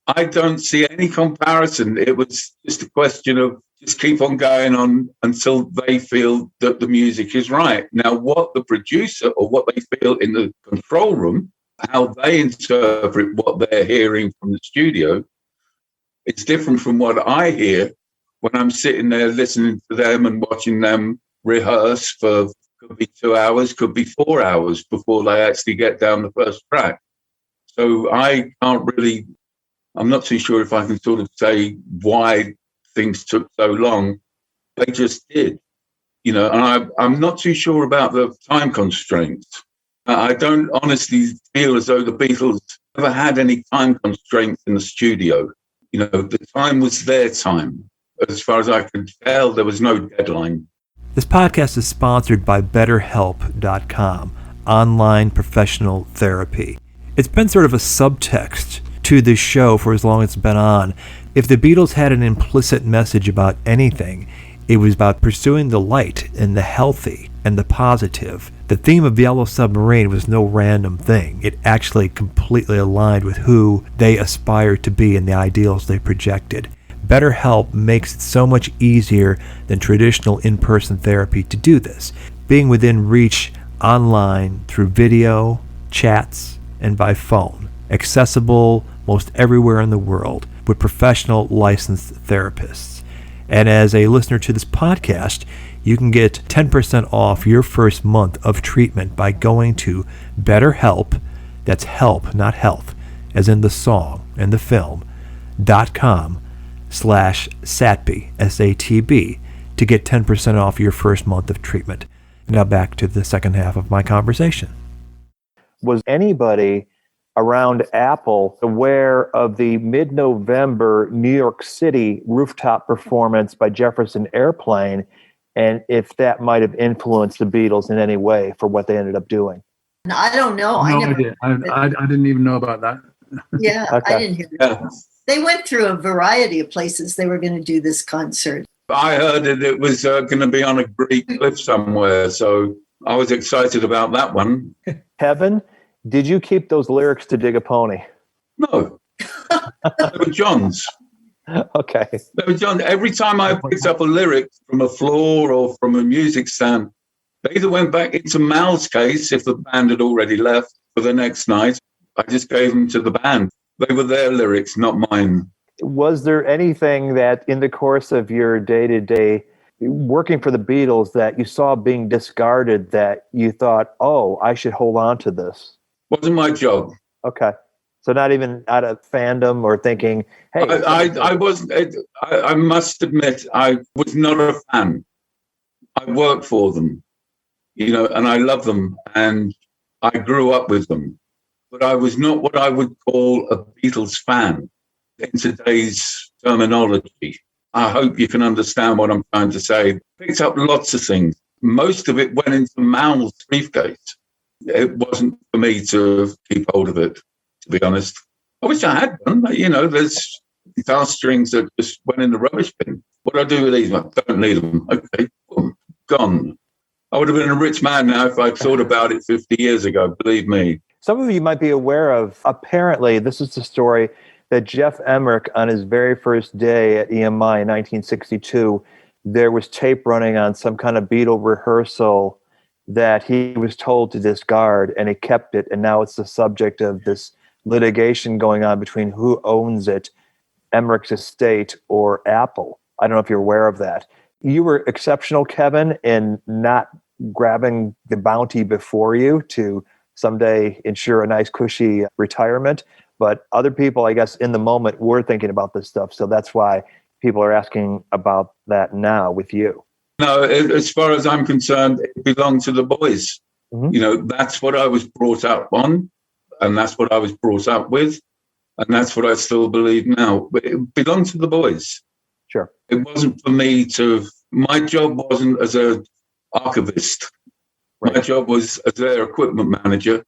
I don't see any comparison. It was just a question of just keep on going on until they feel that the music is right. Now, what the producer or what they feel in the control room, how they interpret what they're hearing from the studio, it's different from what I hear when I'm sitting there listening to them and watching them rehearse for, could be 2 hours, could be 4 hours before they actually get down the first track. So I can't really, I'm not too sure if I can sort of say why things took so long. They just did, and I'm not too sure about the time constraints. I don't honestly feel as though the Beatles never had any time constraints in the studio. You know, the time was their time. As far as I could tell, there was no deadline. This podcast is sponsored by BetterHelp.com, online professional therapy. It's been sort of a subtext to this show for as long as it's been on. If the Beatles had an implicit message about anything, it was about pursuing the light and the healthy and the positive. The theme of Yellow Submarine was no random thing. It actually completely aligned with who they aspired to be and the ideals they projected. BetterHelp makes it so much easier than traditional in-person therapy to do this, being within reach online through video, chats, and by phone. Accessible most everywhere in the world with professional licensed therapists. And as a listener to this podcast, you can get 10% off your first month of treatment by going to BetterHelp, that's help, not health, as in the song and the film, .com/SATB, SATB, to get 10% off your first month of treatment. Now back to the second half of my conversation. Was anybody around Apple aware of the mid-November New York City rooftop performance by Jefferson Airplane, and if that might have influenced the Beatles in any way for what they ended up doing? I don't know. No idea. I didn't even know about that. Yeah, Okay. I didn't hear that. They went through a variety of places they were going to do this concert. I heard that it was going to be on a Greek cliff somewhere, so I was excited about that one. Kevin, did you keep those lyrics to Dig a Pony? No, they were John's. Okay. They were John. Every time I picked up a lyric from a floor or from a music stand, they either went back into Mal's case if the band had already left for the next night. I just gave them to the band. They were their lyrics, not mine. Was there anything that in the course of your day-to-day working for the Beatles that you saw being discarded that you thought, oh, I should hold on to this? Wasn't my job. Okay. So not even out of fandom or thinking, hey. I wasn't. I must admit, I was not a fan. I worked for them, you know, and I love them, and I grew up with them. But I was not what I would call a Beatles fan in today's terminology. I hope you can understand what I'm trying to say. Picked up lots of things. Most of it went into Mal's briefcase. It wasn't for me to keep hold of it, to be honest. I wish I had done. You know, there's guitar strings that just went in the rubbish bin. What do I do with these? I don't need them. Okay, boom, gone. I would have been a rich man now if I'd thought about it 50 years ago, believe me. Some of you might be aware of, apparently, this is the story that Jeff Emmerich, on his very first day at EMI in 1962, there was tape running on some kind of Beatle rehearsal that he was told to discard, and he kept it, and now it's the subject of this litigation going on between who owns it, Emmerich's estate or Apple. I don't know if you're aware of that. You were exceptional, Kevin, in not grabbing the bounty before you to someday ensure a nice, cushy retirement. But other people, I guess, in the moment were thinking about this stuff. So that's why people are asking about that now with you. No, as far as I'm concerned, it belonged to the boys. Mm-hmm. You know, that's what I was brought up on, and that's what I was brought up with, and that's what I still believe now. But it belonged to the boys. Sure. It wasn't for me to, my job wasn't as an archivist. Right. My job was as their equipment manager,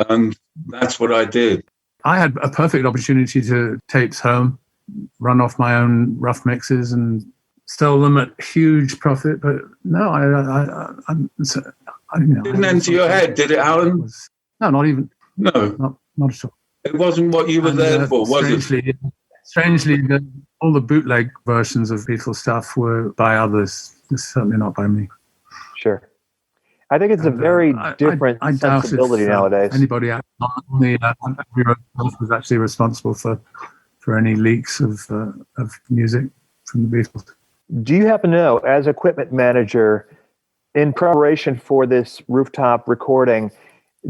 and that's what I did. I had a perfect opportunity to tapes home, run off my own rough mixes and sell them at huge profit. But no, Didn't enter your head, did it, Alan? No, not even. No. Not at all. It wasn't what you were there for, was it? Strangely, all the bootleg versions of Beatles stuff were by others, certainly not by me. Sure. I think it's a very different I doubt sensibility if, nowadays. Anybody on the was actually responsible for any leaks of music from the Beatles. Do you happen to know, as equipment manager, in preparation for this rooftop recording,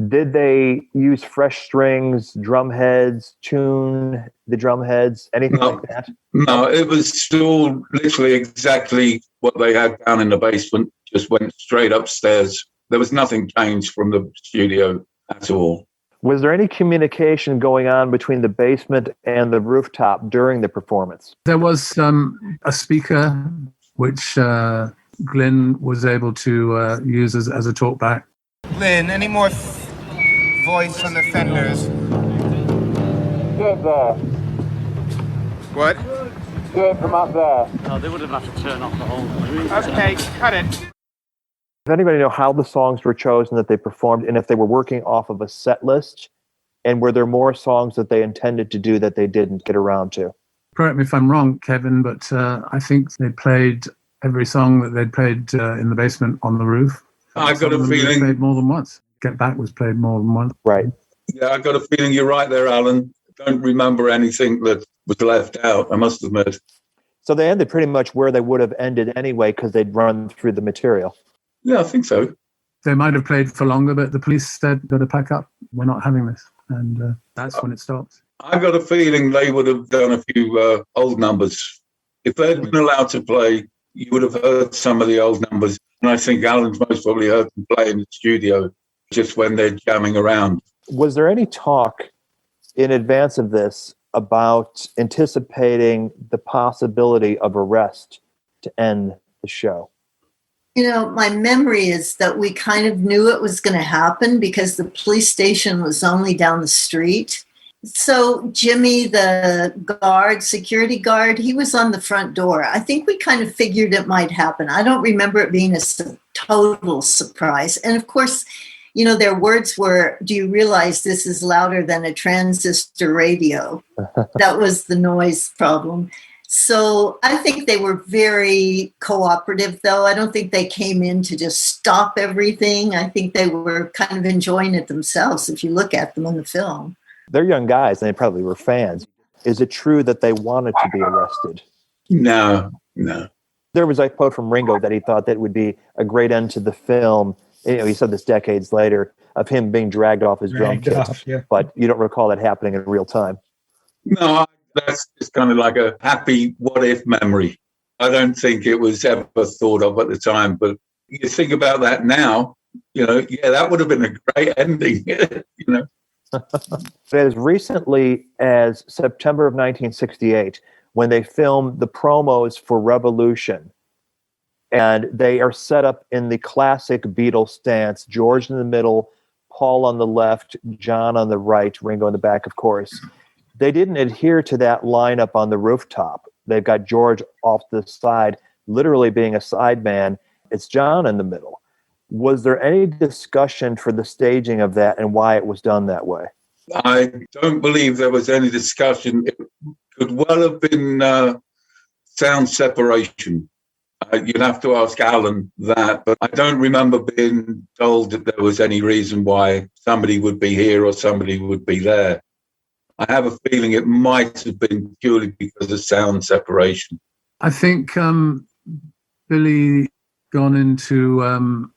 did they use fresh strings, drum heads, tune the drum heads, anything like that? No, it was still literally exactly what they had down in the basement, just went straight upstairs. There was nothing changed from the studio at all. Was there any communication going on between the basement and the rooftop during the performance? There was a speaker which Glyn was able to use as a talkback. Glyn, any more voice on the fenders? Get there. What? Get from up there. No, they would have had to turn off the whole. Okay, cut it. Does anybody know how the songs were chosen that they performed, and if they were working off of a set list? And were there more songs that they intended to do that they didn't get around to? Correct me if I'm wrong, Kevin, but I think they played every song that they'd played in the basement on the roof. I've got a feeling. Played more than once. Get Back was played more than once. Right. Yeah, I've got a feeling you're right there, Alan. Don't remember anything that was left out, I must admit. So they ended pretty much where they would have ended anyway because they'd run through the material. Yeah, I think so. They might have played for longer, but the police said, got to pack up. We're not having this. And that's when it stopped. I've got a feeling they would have done a few old numbers. If they'd been allowed to play, you would have heard some of the old numbers. And I think Alan's most probably heard them play in the studio just when they're jamming around. Was there any talk in advance of this about anticipating the possibility of arrest to end the show? You know, my memory is that we kind of knew it was going to happen because the police station was only down the street. So Jimmy, the security guard, he was on the front door. I think we kind of figured it might happen. I don't remember it being a total surprise. And of course, you know, their words were, do you realize this is louder than a transistor radio? That was the noise problem. So I think they were very cooperative, though. I don't think they came in to just stop everything. I think they were kind of enjoying it themselves, if you look at them in the film. They're young guys, and they probably were fans. Is it true that they wanted to be arrested? No. There was a quote from Ringo that he thought that would be a great end to the film. You know, he said this decades later, of him being dragged off his drum kit. Yeah. But you don't recall that happening in real time. No, that's just kind of like a happy what-if memory. I don't think it was ever thought of at the time, but you think about that now, you know, yeah, that would have been a great ending, you know. As recently as September of 1968, when they filmed the promos for Revolution, and they are set up in the classic Beatles stance, George in the middle, Paul on the left, John on the right, Ringo in the back, of course. They didn't adhere to that lineup on the rooftop. They've got George off the side, literally being a sideman. It's John in the middle. Was there any discussion for the staging of that and why it was done that way? I don't believe there was any discussion. It could well have been sound separation. You'd have to ask Alan that, but I don't remember being told that there was any reason why somebody would be here or somebody would be there. I have a feeling it might have been purely because of sound separation. I think Billy gone into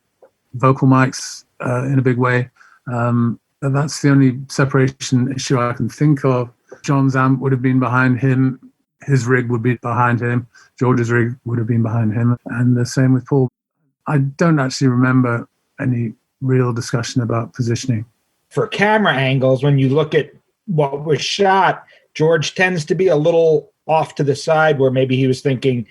vocal mics in a big way. That's the only separation issue I can think of. John's amp would have been behind him. His rig would be behind him. George's rig would have been behind him. And the same with Paul. I don't actually remember any real discussion about positioning. For Camera angles, when you look at what was shot, George tends to be a little off to the side, where maybe he was thinking,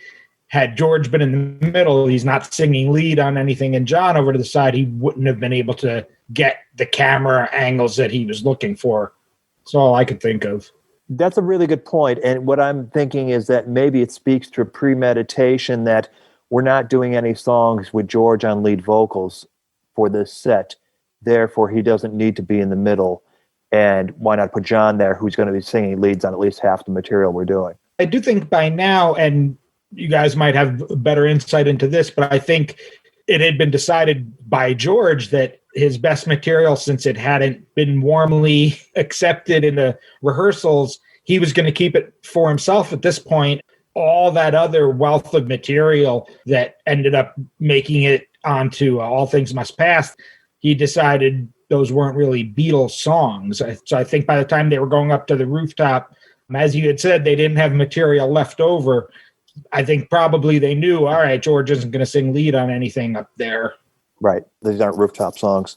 had George been in the middle, he's not singing lead on anything, and John over to the side, he wouldn't have been able to get the camera angles that he was looking for. That's all I could think of. That's a really good point. And what I'm thinking is that maybe it speaks to a premeditation that we're not doing any songs with George on lead vocals for this set. Therefore, he doesn't need to be in the middle. And why not put John there, who's going to be singing leads on at least half the material we're doing? I do think by now, and you guys might have better insight into this, but I think it had been decided by George that his best material, since it hadn't been warmly accepted in the rehearsals, he was going to keep it for himself at this point. All that other wealth of material that ended up making it onto All Things Must Pass, he decided those weren't really Beatles songs. So I think by the time they were going up to the rooftop, as you had said, they didn't have material left over. I think probably they knew, all right, George isn't going to sing lead on anything up there. Right. These aren't rooftop songs.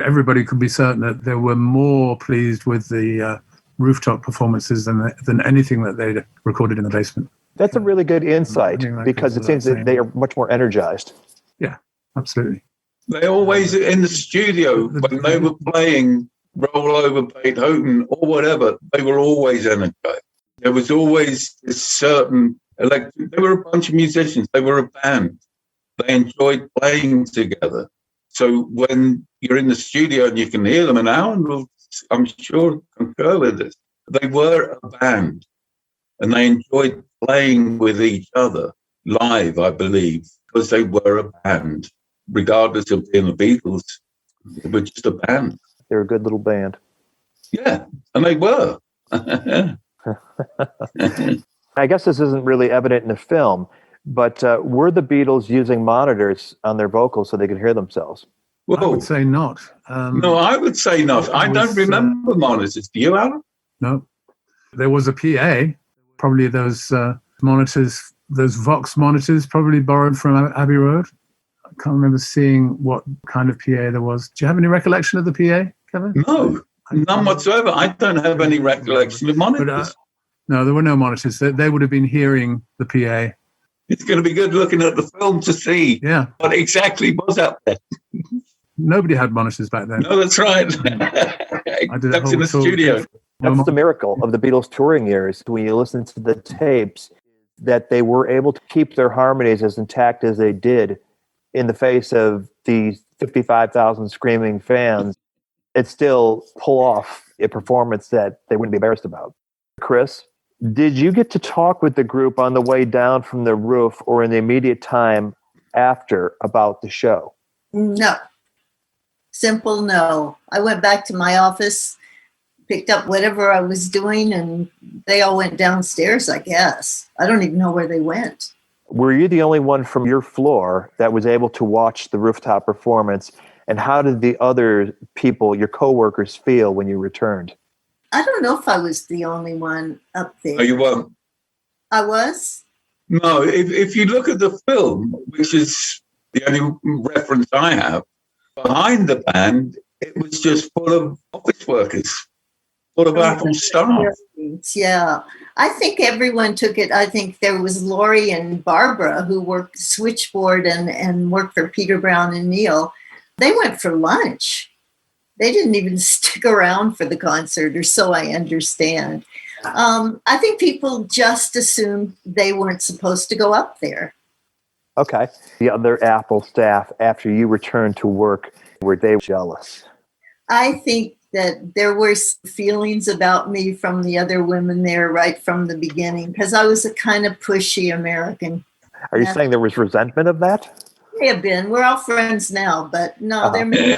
everybody could be certain that they were more pleased with the rooftop performances than anything that they'd recorded in the basement. That's a really good insight, because it seems that they are much more energized. Yeah, absolutely. They always, in the studio, when they were playing Roll Over Beethoven or whatever, they were always energized. There was always this certain, they were a bunch of musicians. They were a band. They enjoyed playing together. So when you're in the studio and you can hear them, and Alan will, I'm sure, concur with this, they were a band. And they enjoyed playing with each other live, I believe, because they were a band. Regardless of being the Beatles, they were just a band. They're a good little band. Yeah, and they were. I guess this isn't really evident in the film, but were the Beatles using monitors on their vocals so they could hear themselves? Whoa. I would say not. No, I would say not. I don't remember monitors. Do you, Alan? No. There was a PA, probably those monitors, those Vox monitors, probably borrowed from Abbey Road. I can't remember seeing what kind of PA there was. Do you have any recollection of the PA, Kevin? No, none whatsoever. I don't have any recollection of monitors. But, no, there were no monitors. They would have been hearing the PA. It's going to be good looking at the film to see what exactly was up there. Nobody had monitors back then. No, that's right. I did That's in the studio. That's the miracle of the Beatles' touring years. When you listen to the tapes, that they were able to keep their harmonies as intact as they did in the face of these 55,000 screaming fans. It still pull off a performance that they wouldn't be embarrassed about. Chris, did you get to talk with the group on the way down from the roof or in the immediate time after about the show? No. Simple no. I went back to my office, picked up whatever I was doing, and they all went downstairs, I guess. I don't even know where they went. Were you the only one from your floor that was able to watch the rooftop performance? And how did the other people, your coworkers, feel when you returned? I don't know if I was the only one up there. Oh, you weren't? I was? No, if you look at the film, which is the only reference I have, behind the band, it was just full of office workers, full of Apple staff. Yeah, I think everyone took it. I think there was Laurie and Barbara who worked switchboard and worked for Peter Brown and Neil. They went for lunch. They didn't even stick around for the concert, or so I understand. I think people just assumed they weren't supposed to go up there. Okay. The other Apple staff, after you returned to work, were they jealous? I think that there were feelings about me from the other women there right from the beginning, because I was a kind of pushy American. Are you saying there was resentment of that? May have been. We're all friends now, but no, there may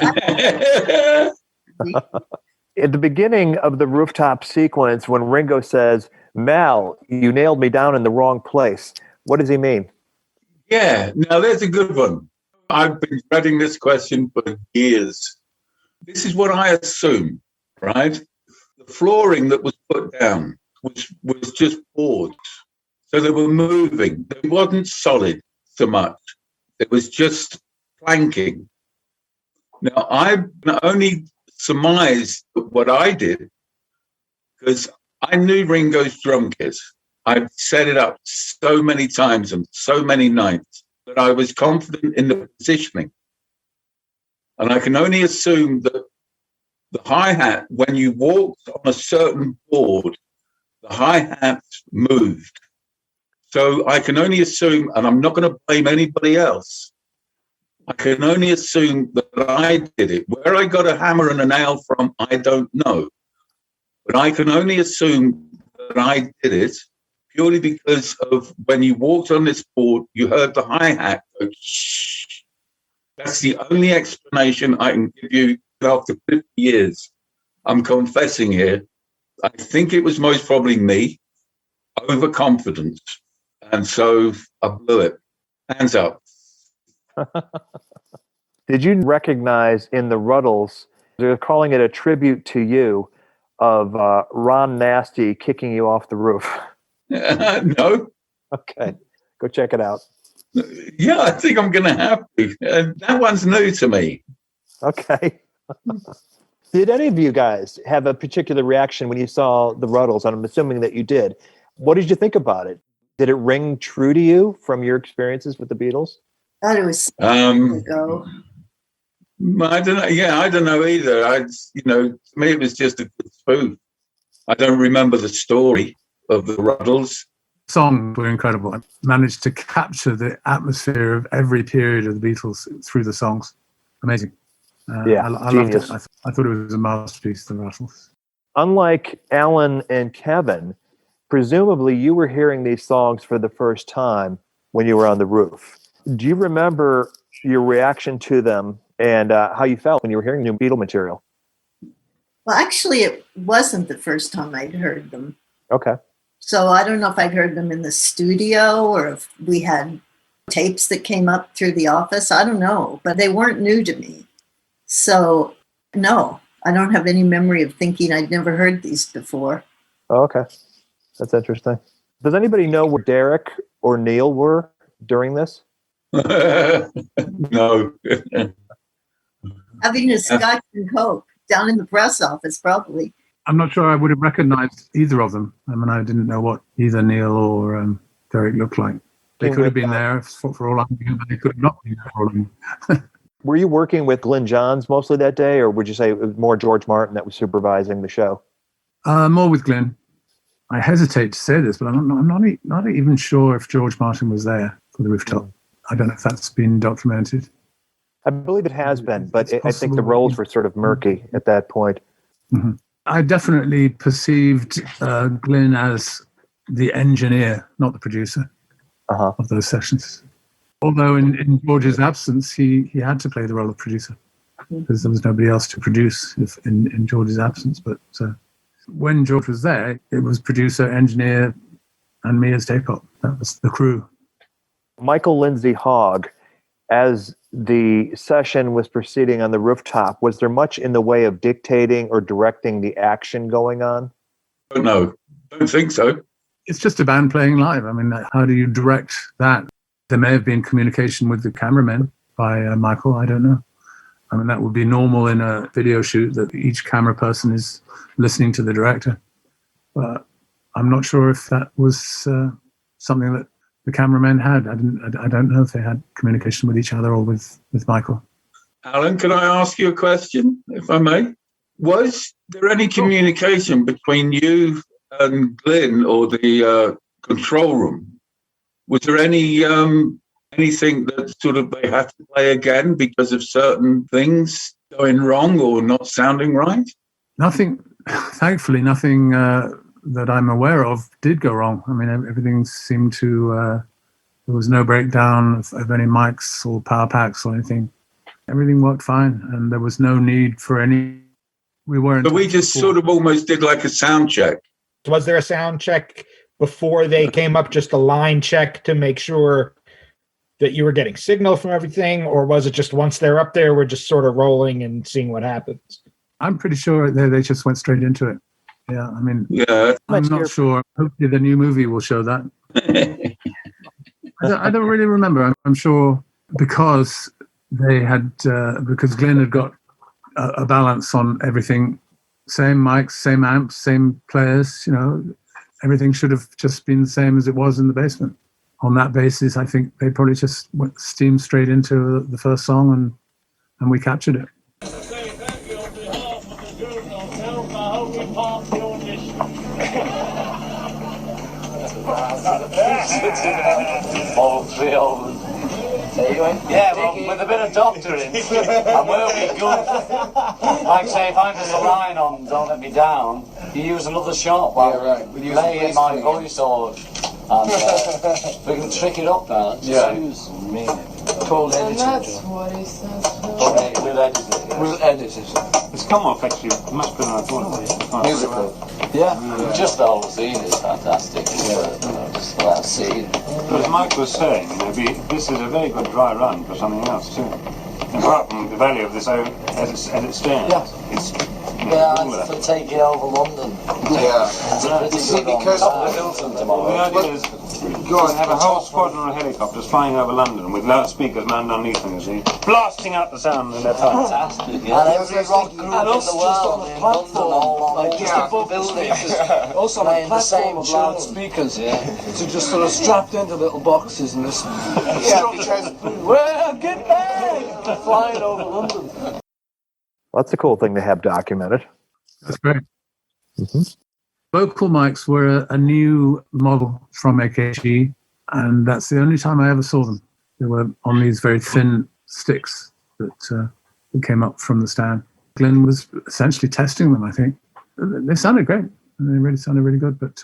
At the beginning of the rooftop sequence, when Ringo says, "Mal, you nailed me down in the wrong place," what does he mean? Yeah, now there's a good one. I've been dreading this question for years. This is what I assume, right? The flooring that was put down was just boards. So they were moving. It wasn't solid so much. It was just planking. Now, I can only surmise what I did because I knew Ringo's drum kit. I've set it up so many times and so many nights that I was confident in the positioning. And I can only assume that the hi-hat, when you walked on a certain board, the hi-hat moved. So I can only assume, and I'm not going to blame anybody else, I can only assume that I did it. Where I got a hammer and a nail from, I don't know. But I can only assume that I did it purely because of when you walked on this board, you heard the hi-hat go shh. That's the only explanation I can give you after 50 years. I'm confessing here. I think it was most probably me, overconfident. And so I blew it. Hands up. Did you recognize in the Ruddles, they're calling it a tribute to you, of Ron Nasty kicking you off the roof? No. Okay. Go check it out. Yeah, I think I'm going to have to. That one's new to me. Okay. Did any of you guys have a particular reaction when you saw the Ruddles? And I'm assuming that you did. What did you think about it? Did it ring true to you from your experiences with the Beatles? I thought it was ago. I don't know. Yeah, I don't know either. To me it was just a good spoof. I don't remember the story of the Ruddles. Songs were incredible. I managed to capture the atmosphere of every period of the Beatles through the songs. Amazing. I loved it. I thought it was a masterpiece, the Ruddles. Unlike Alan and Kevin, presumably you were hearing these songs for the first time when you were on the roof. Do you remember your reaction to them and how you felt when you were hearing new Beatle material? Well, actually, it wasn't the first time I'd heard them. Okay. So I don't know if I'd heard them in the studio or if we had tapes that came up through the office. I don't know, but they weren't new to me. So, no, I don't have any memory of thinking I'd never heard these before. Oh, okay. That's interesting. Does anybody know where Derek or Neil were during this? No. Having a Scotch and Coke down in the press office, probably. I'm not sure I would have recognized either of them. I mean, I didn't know what either Neil or Derek looked like. They could have been there for all I knew, but they could have not been there for all I knew. Were you working with Glyn Johns mostly that day, or would you say it was more George Martin that was supervising the show? More with Glyn. I hesitate to say this, but I'm not even sure if George Martin was there for the Rooftop. I don't know if that's been documented. I believe it has been, but I think the roles were sort of murky at that point. Mm-hmm. I definitely perceived Glyn as the engineer, not the producer of those sessions. Although in George's absence, he had to play the role of producer because there was nobody else to produce in George's absence. But when George was there, it was producer, engineer, and me as tape-op. That was the crew. Michael Lindsay Hogg, as the session was proceeding on the Rooftop, was there much in the way of dictating or directing the action going on? No, I don't think so. It's just a band playing live. I mean, how do you direct that? There may have been communication with the cameramen by Michael. I don't know. I mean, that would be normal in a video shoot that each camera person is listening to the director. But I'm not sure if that was something that the cameramen had. I don't know if they had communication with each other or with Michael. Alan, can I ask you a question, if I may? Was there any communication between you and Glyn or the control room? Was there anything that sort of they had to play again because of certain things going wrong or not sounding right? Nothing, thankfully, nothing that I'm aware of did go wrong. I mean, everything seemed to, there was no breakdown of any mics or power packs or anything. Everything worked fine, and there was no need for any, we weren't. But we just sort of almost did like a sound check. Was there a sound check before they came up, just a line check to make sure that you were getting signal from everything? Or was it just once they're up there, we're just sort of rolling and seeing what happens? I'm pretty sure they just went straight into it. Yeah, I mean, I'm not sure. Hopefully the new movie will show that. I don't really remember. I'm sure because they had, because Glyn had got a balance on everything, same mics, same amps, same players, everything should have just been the same as it was in the basement. On that basis, I think they probably just steamed straight into the first song and we captured it. Yeah, well, with a bit of doctoring, and where we go, like say if I put a line on Don't Let Me Down, you use another shot while laying my voice or and we can trick it up now. Use me. Cool editing. That's what he says. Okay, we'll edit it. We'll edit it. It's come off actually much better than I thought. Musical. Yeah. Just the whole scene is fantastic. Just the last scene. As Mike was saying, this is a very good dry run for something else too. Apart from the value of this as it stands. Yeah, to take it over London. Yeah. It's a pretty good because on Hilton tomorrow. The idea is Go on, have a whole squadron of helicopters flying over London with loudspeakers manned underneath them, you see, blasting out the sound in their tunnels. Fantastic, yeah. And every rock group in the world, in London, all like just above the speakers. Also on a platform of loudspeakers, so just sort of strapped into little boxes and just well, get back! Flying over London. That's a cool thing to have documented. That's great. Mm-hmm. Vocal mics were a new model from AKG, and that's the only time I ever saw them. They were on these very thin sticks that came up from the stand. Glenn was essentially testing them, I think. They sounded great. They really sounded really good. But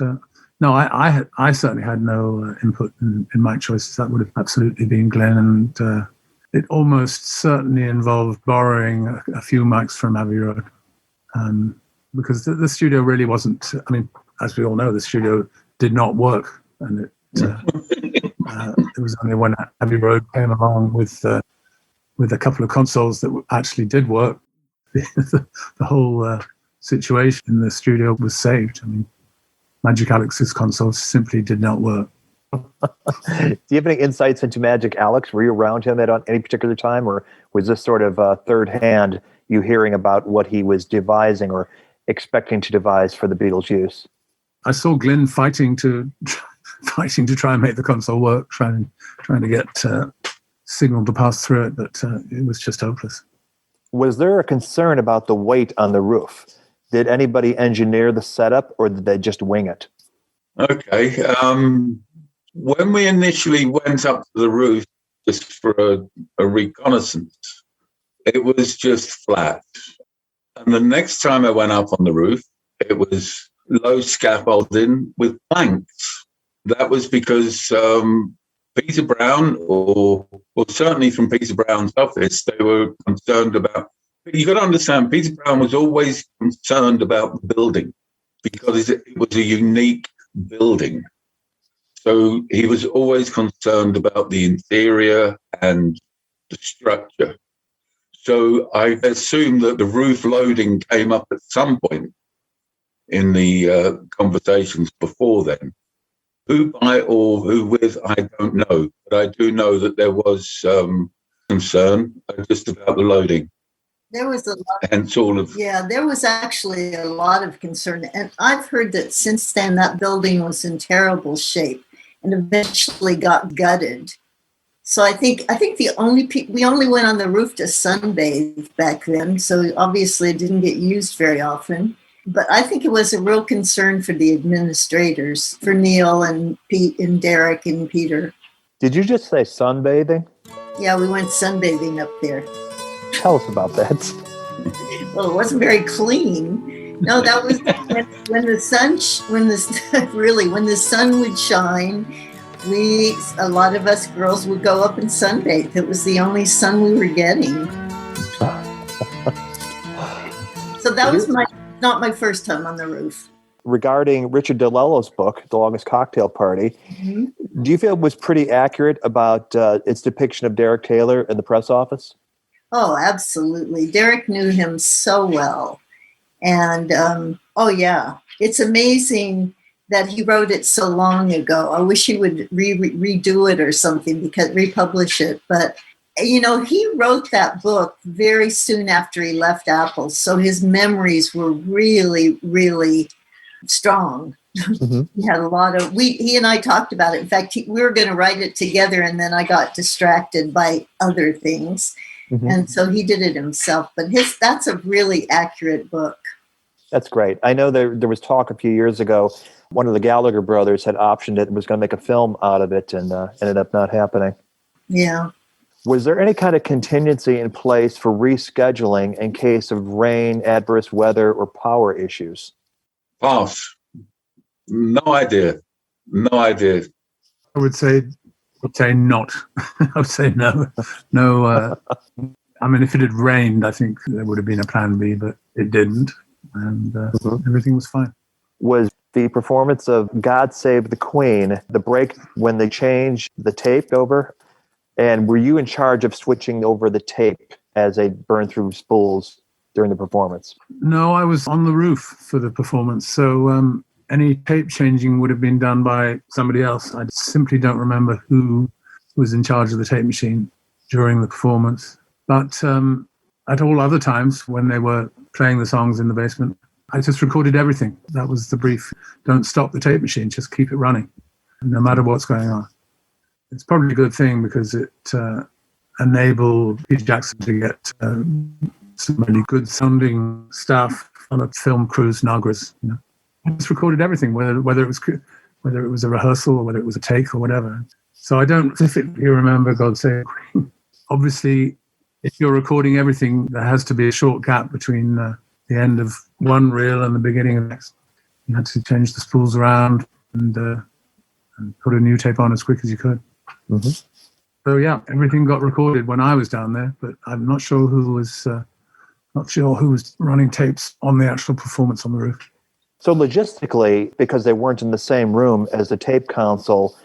no, I certainly had no input in my choices. That would have absolutely been Glenn, and it almost certainly involved borrowing a few mics from Abbey Road. Because the studio really wasn't, I mean, as we all know, the studio did not work. And it was only when Abbey Road came along with a couple of consoles that actually did work, the whole situation in the studio was saved. I mean, Magic Alex's consoles simply did not work. Do you have any insights into Magic Alex? Were you around him at any particular time, or was this sort of third hand, you hearing about what he was devising or expecting to devise for the Beatles' use? I saw Glenn fighting to try and make the console work, trying to get signal to pass through it, but it was just hopeless. Was there a concern about the weight on the roof? Did anybody engineer the setup, or did they just wing it? Okay. When we initially went up to the roof just for a reconnaissance, it was just flat. And the next time I went up on the roof, it was low scaffolding with planks. That was because Peter Brown, or certainly from Peter Brown's office, they were concerned about. You got to understand, Peter Brown was always concerned about the building because it was a unique building. So he was always concerned about the interior and the structure. So I assume that the roof loading came up at some point in the conversations before then. Who by or who with, I don't know. But I do know that there was concern just about the loading. There was a lot. Hence all of. Yeah, there was actually a lot of concern. And I've heard that since then that building was in terrible shape and eventually got gutted. So I think we only went on the roof to sunbathe back then. So obviously it didn't get used very often. But I think it was a real concern for the administrators, for Neil and Pete and Derek and Peter. Did you just say sunbathing? Yeah, we went sunbathing up there. Tell us about that. Well, it wasn't very clean. No, that was when the sun would shine. A lot of us girls would go up and sunbathe. It was the only sun we were getting. So that was not my first time on the roof. Regarding Richard DeLello's book, The Longest Cocktail Party, do you feel it was pretty accurate about its depiction of Derek Taylor in the press office? Oh, absolutely. Derek knew him so well. And, it's amazing that he wrote it so long ago. I wish he would redo it or something, republish it. But, he wrote that book very soon after he left Apple. So his memories were really, really strong. Mm-hmm. He had a lot of, he and I talked about it. In fact, we were going to write it together, and then I got distracted by other things. Mm-hmm. And so he did it himself. But that's a really accurate book. That's great. I know there was talk a few years ago. One of the Gallagher brothers had optioned it and was going to make a film out of it, and ended up not happening. Yeah. Was there any kind of contingency in place for rescheduling in case of rain, adverse weather, or power issues? Pass. No idea. I would say not. I would say no. No. I mean, if it had rained, I think there would have been a plan B, but it didn't, and everything was fine. Was the performance of God Save the Queen the break when they changed the tape over? And were you in charge of switching over the tape as they burned through spools during the performance? No, I was on the roof for the performance. So any tape changing would have been done by somebody else. I simply don't remember who was in charge of the tape machine during the performance. But at all other times when they were playing the songs in the basement, I just recorded everything. That was the brief. Don't stop the tape machine, just keep it running, no matter what's going on. It's probably a good thing because it enabled Peter Jackson to get some really good sounding stuff on a film crew's Nagras. You know, I just recorded everything, whether it was a rehearsal or whether it was a take or whatever. So I don't specifically remember God Save the Queen. Obviously, if you're recording everything, there has to be a short gap between the end of one reel and the beginning of the next. You had to change the spools around and put a new tape on as quick as you could. Mm-hmm. So yeah, everything got recorded when I was down there, but I'm not sure who was running tapes on the actual performance on the roof. So logistically, because they weren't in the same room as the tape console,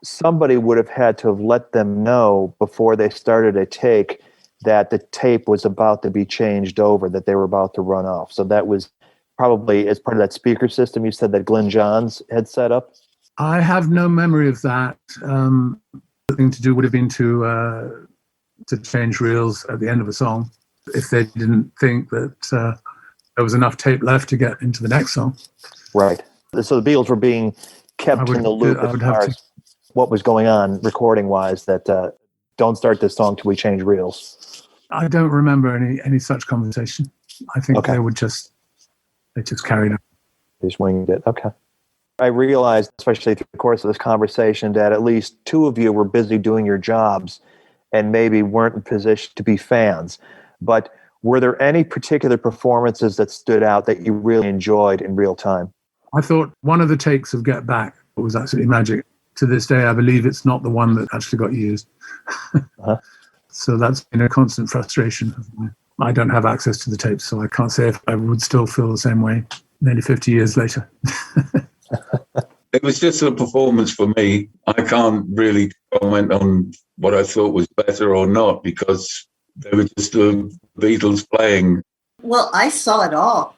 somebody would have had to have let them know before they started a take that the tape was about to be changed over, that they were about to run off. So that was probably as part of that speaker system you said that Glenn Johns had set up? I have no memory of that. The thing to do would have been to change reels at the end of a song if they didn't think that there was enough tape left to get into the next song. Right. So the Beatles were being kept in the loop as far as what was going on recording-wise, that don't start this song till we change reels. I don't remember any such conversation. I think they just carried on. They just winged it. Okay. I realized, especially through the course of this conversation, that at least two of you were busy doing your jobs and maybe weren't in position to be fans. But were there any particular performances that stood out that you really enjoyed in real time? I thought one of the takes of Get Back was absolutely magic. To this day, I believe it's not the one that actually got used. So that's been a constant frustration. I don't have access to the tapes, so I can't say if I would still feel the same way nearly 50 years later. It was just a performance for me. I can't really comment on what I thought was better or not because they were just the Beatles playing. Well, I saw it all.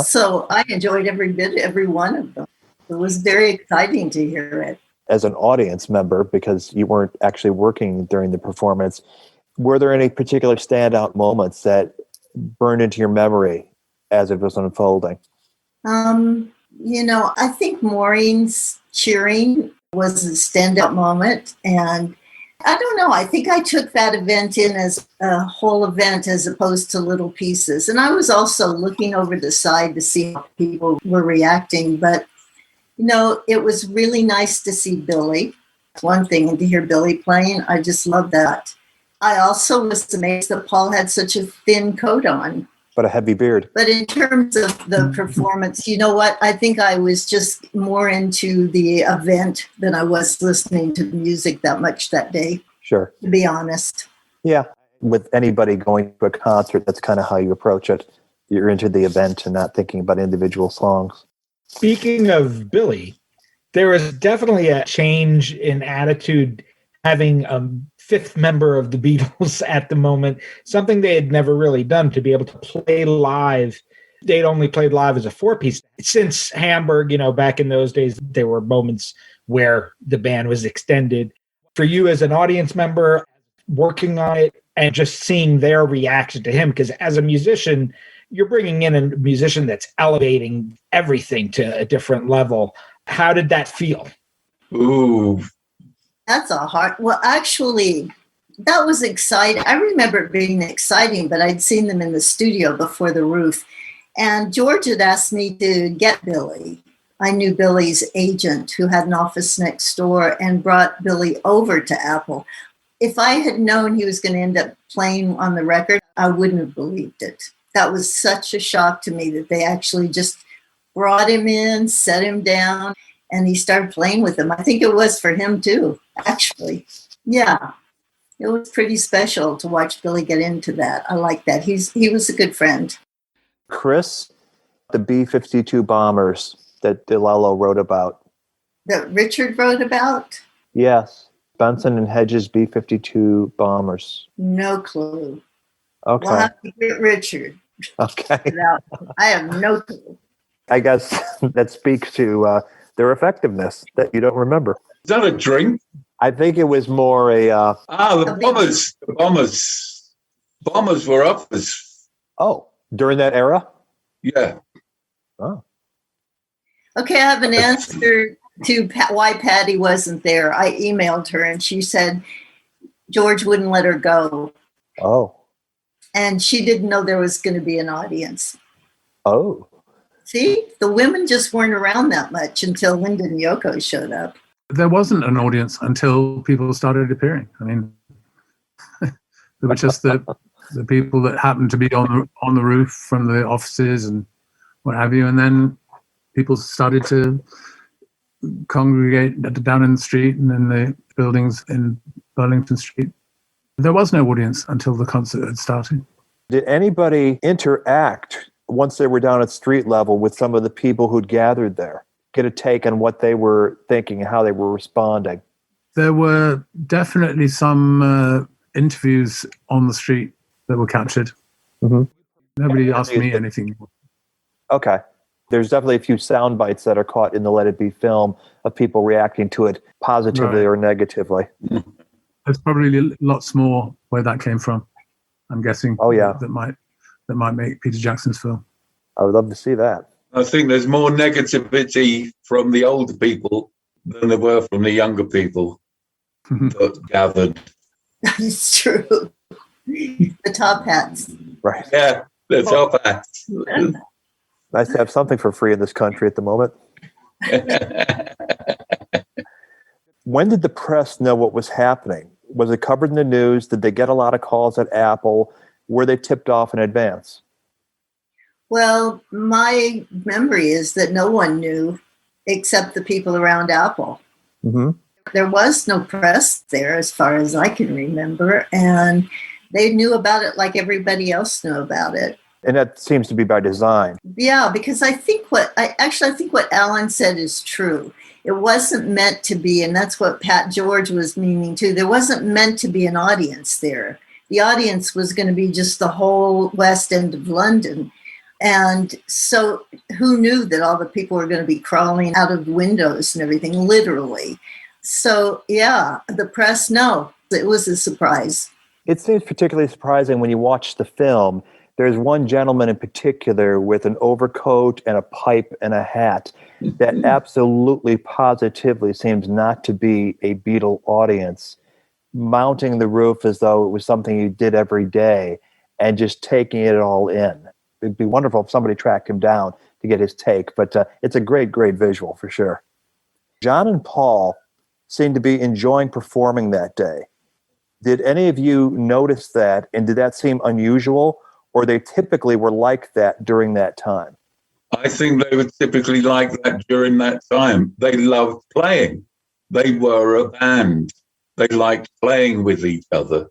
So I enjoyed every one of them. It was very exciting to hear it. As an audience member, because you weren't actually working during the performance, were there any particular standout moments that burned into your memory as it was unfolding? I think Maureen's cheering was a standout moment. And I don't know, I think I took that event in as a whole event as opposed to little pieces. And I was also looking over the side to see how people were reacting. But, it was really nice to see Billy. One thing, and to hear Billy playing, I just love that. I also was amazed that Paul had such a thin coat on. But a heavy beard. But in terms of the performance, you know what? I think I was just more into the event than I was listening to the music that much that day. Sure. To be honest. Yeah. With anybody going to a concert, that's kind of how you approach it. You're into the event and not thinking about individual songs. Speaking of Billy, there was definitely a change in attitude having a fifth member of the Beatles at the moment, something they had never really done, to be able to play live. They'd only played live as a four-piece. Since Hamburg, back in those days, there were moments where the band was extended. For you as an audience member, working on it and just seeing their reaction to him, because as a musician, you're bringing in a musician that's elevating everything to a different level. How did that feel? Ooh. That's well, actually, that was exciting. I remember it being exciting, but I'd seen them in the studio before the roof. And George had asked me to get Billy. I knew Billy's agent who had an office next door and brought Billy over to Apple. If I had known he was going to end up playing on the record, I wouldn't have believed it. That was such a shock to me that they actually just brought him in, set him down, and he started playing with them. I think it was for him too, actually. Yeah, it was pretty special to watch Billy get into that. I like that. He was a good friend. Chris, the B-52 bombers that DeLello wrote about. That Richard wrote about? Yes, Benson and Hedges B-52 bombers. No clue. Okay. We'll have to get Richard. Okay. I have no clue. I guess that speaks to their effectiveness that you don't remember. Is that a drink? I think it was more a... the Bombers. The Bombers. Bombers were uppers. Oh, during that era? Yeah. Oh. Okay, I have an answer to why Patty wasn't there. I emailed her and she said George wouldn't let her go. Oh. And she didn't know there was going to be an audience. Oh. See, the women just weren't around that much until Linda and Yoko showed up. There wasn't an audience until people started appearing. I mean, they were just the people that happened to be on the roof from the offices and what have you. And then people started to congregate down in the street and in the buildings in Burlington Street. There was no audience until the concert had started. Did anybody interact once they were down at street level with some of the people who'd gathered there? Get a take on what they were thinking and how they were responding? There were definitely some interviews on the street that were captured. Mm-hmm. Nobody asked me anything. Okay. There's definitely a few sound bites that are caught in the Let It Be film of people reacting to it positively or negatively. There's probably lots more where that came from, I'm guessing. Oh, yeah. That might make Peter Jackson's film. I would love to see that. I think there's more negativity from the older people than there were from the younger people that gathered. It's true. The top hats. Right. Yeah, the top hats. Nice to have something for free in this country at the moment. When did the press know what was happening? Was it covered in the news? Did they get a lot of calls at Apple? Were they tipped off in advance? Well, my memory is that no one knew except the people around Apple. Mm-hmm. There was no press there as far as I can remember, and they knew about it like everybody else knew about it. And that seems to be by design. Yeah, because I think what Alan said is true. It wasn't meant to be, and that's what Pat George was meaning too. There wasn't meant to be an audience there. The audience was going to be just the whole West End of London. And so who knew that all the people were going to be crawling out of windows and everything, literally. So, yeah, the press, no, it was a surprise. It seems particularly surprising when you watch the film. There's one gentleman in particular with an overcoat and a pipe and a hat that absolutely positively seems not to be a Beatle audience, mounting the roof as though it was something you did every day and just taking it all in. It'd be wonderful if somebody tracked him down to get his take, but it's a great, great visual for sure. John and Paul seemed to be enjoying performing that day. Did any of you notice that, and did that seem unusual, or they typically were like that during that time? I think they were typically like that during that time. They loved playing. They were a band. They liked playing with each other.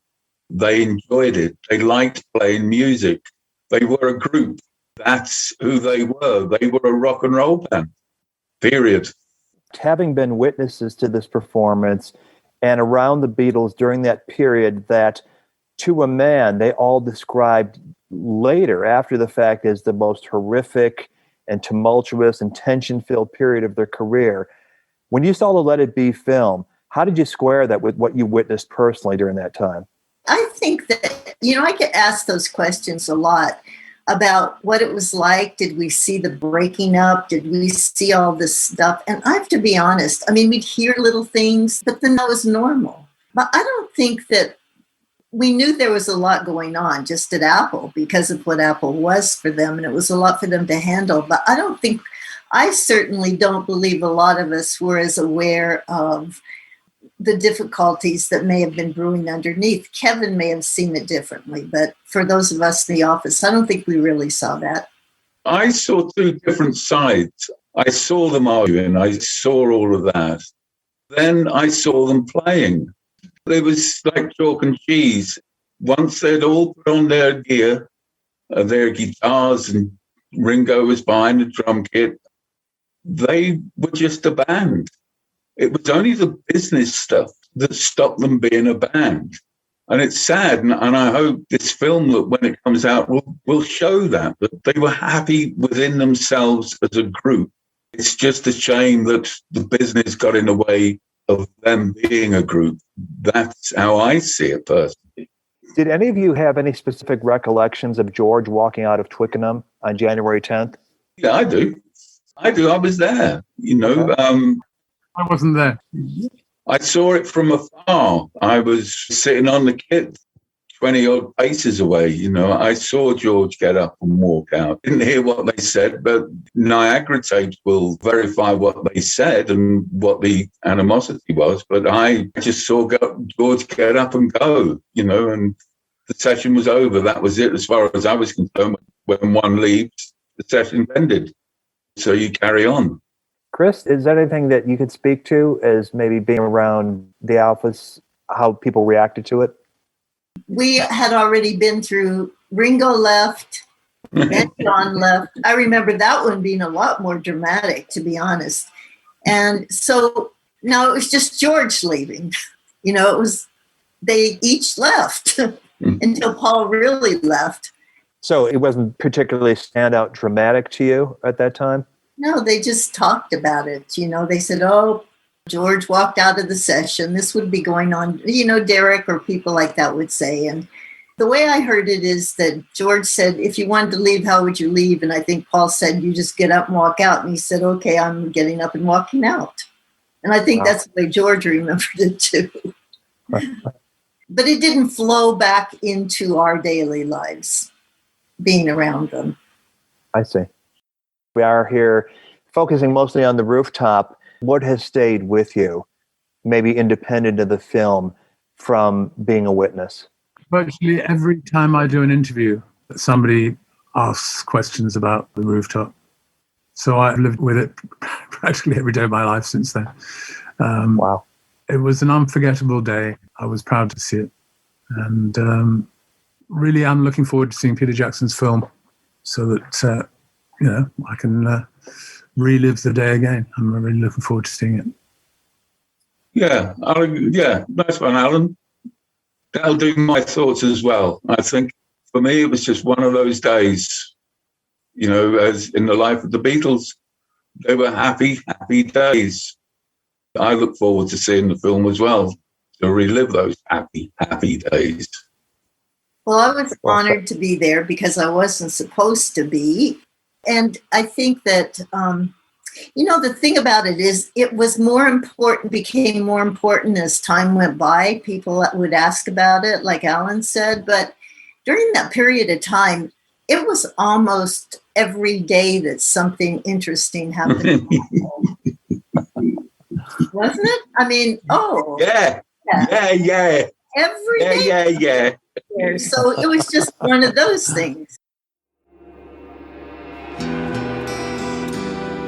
They enjoyed it. They liked playing music. They were a group. That's who they were. They were a rock and roll band, period. Having been witnesses to this performance and around the Beatles during that period that, to a man, they all described later, after the fact, as the most horrific and tumultuous and tension-filled period of their career. When you saw the Let It Be film, how did you square that with what you witnessed personally during that time? I think that, I get asked those questions a lot about what it was like. Did we see the breaking up? Did we see all this stuff? And I have to be honest. I mean, we'd hear little things, but then that was normal. But I don't think that we knew there was a lot going on just at Apple because of what Apple was for them. And it was a lot for them to handle. But I certainly don't believe a lot of us were as aware of the difficulties that may have been brewing underneath. Kevin may have seen it differently, but for those of us in the office, I don't think we really saw that. I saw two different sides. I saw them arguing. I saw all of that. Then I saw them playing. It was like chalk and cheese. Once they'd all put on their gear, their guitars, and Ringo was behind the drum kit, they were just a band. It was only the business stuff that stopped them being a band. And it's sad, and I hope this film, that when it comes out, will show that they were happy within themselves as a group. It's just a shame that the business got in the way of them being a group. That's how I see it personally. Did any of you have any specific recollections of George walking out of Twickenham on January 10th? Yeah, I do. I was there, you know. I wasn't there. I saw it from afar. I was sitting on the kit 20 odd paces away, you know. I saw George get up and walk out. Didn't hear what they said, but Niagara tapes will verify what they said and what the animosity was. But I just saw George get up and go, you know, and the session was over. That was it as far as I was concerned. When one leaves, the session ended. So you carry on. Chris, is there anything that you could speak to as maybe being around the Alphas, how people reacted to it? We had already been through Ringo left and John left. I remember that one being a lot more dramatic, to be honest. And so now it was just George leaving. You know, they each left until Paul really left. So it wasn't particularly standout dramatic to you at that time? No, they just talked about it. You know, they said, oh, George walked out of the session. This would be going on, you know, Derek or people like that would say. And the way I heard it is that George said, if you wanted to leave, how would you leave? And I think Paul said, you just get up and walk out. And he said, okay, I'm getting up and walking out. And I think that's the way George remembered it too. But it didn't flow back into our daily lives, being around them. I see. We are here focusing mostly on the Rooftop. What has stayed with you, maybe independent of the film, from being a witness? Virtually every time I do an interview, somebody asks questions about the Rooftop. So I've lived with it practically every day of my life since then. Wow. It was an unforgettable day. I was proud to see it. And really, I'm looking forward to seeing Peter Jackson's film so that, I can relive the day again. I'm really looking forward to seeing it. Yeah, nice one, Alan. That'll do my thoughts as well. I think for me, it was just one of those days, you know, as in the life of the Beatles. They were happy days. I look forward to seeing the film as well, to relive those happy days. Well, I was honored to be there because I wasn't supposed to be. And I think that, the thing about it is it was became more important as time went by. People would ask about it, like Alan said. But during that period of time, it was almost every day that something interesting happened. Wasn't it? I mean, Yeah. Every day. Yeah. So it was just one of those things.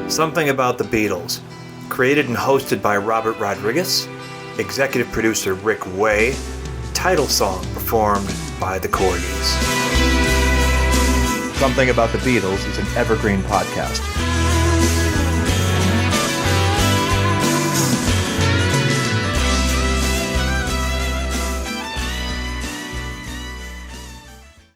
Something About the Beatles, created and hosted by Robert Rodriguez, executive producer Rick Way, title song performed by the Corgis. Something About the Beatles is an evergreen podcast.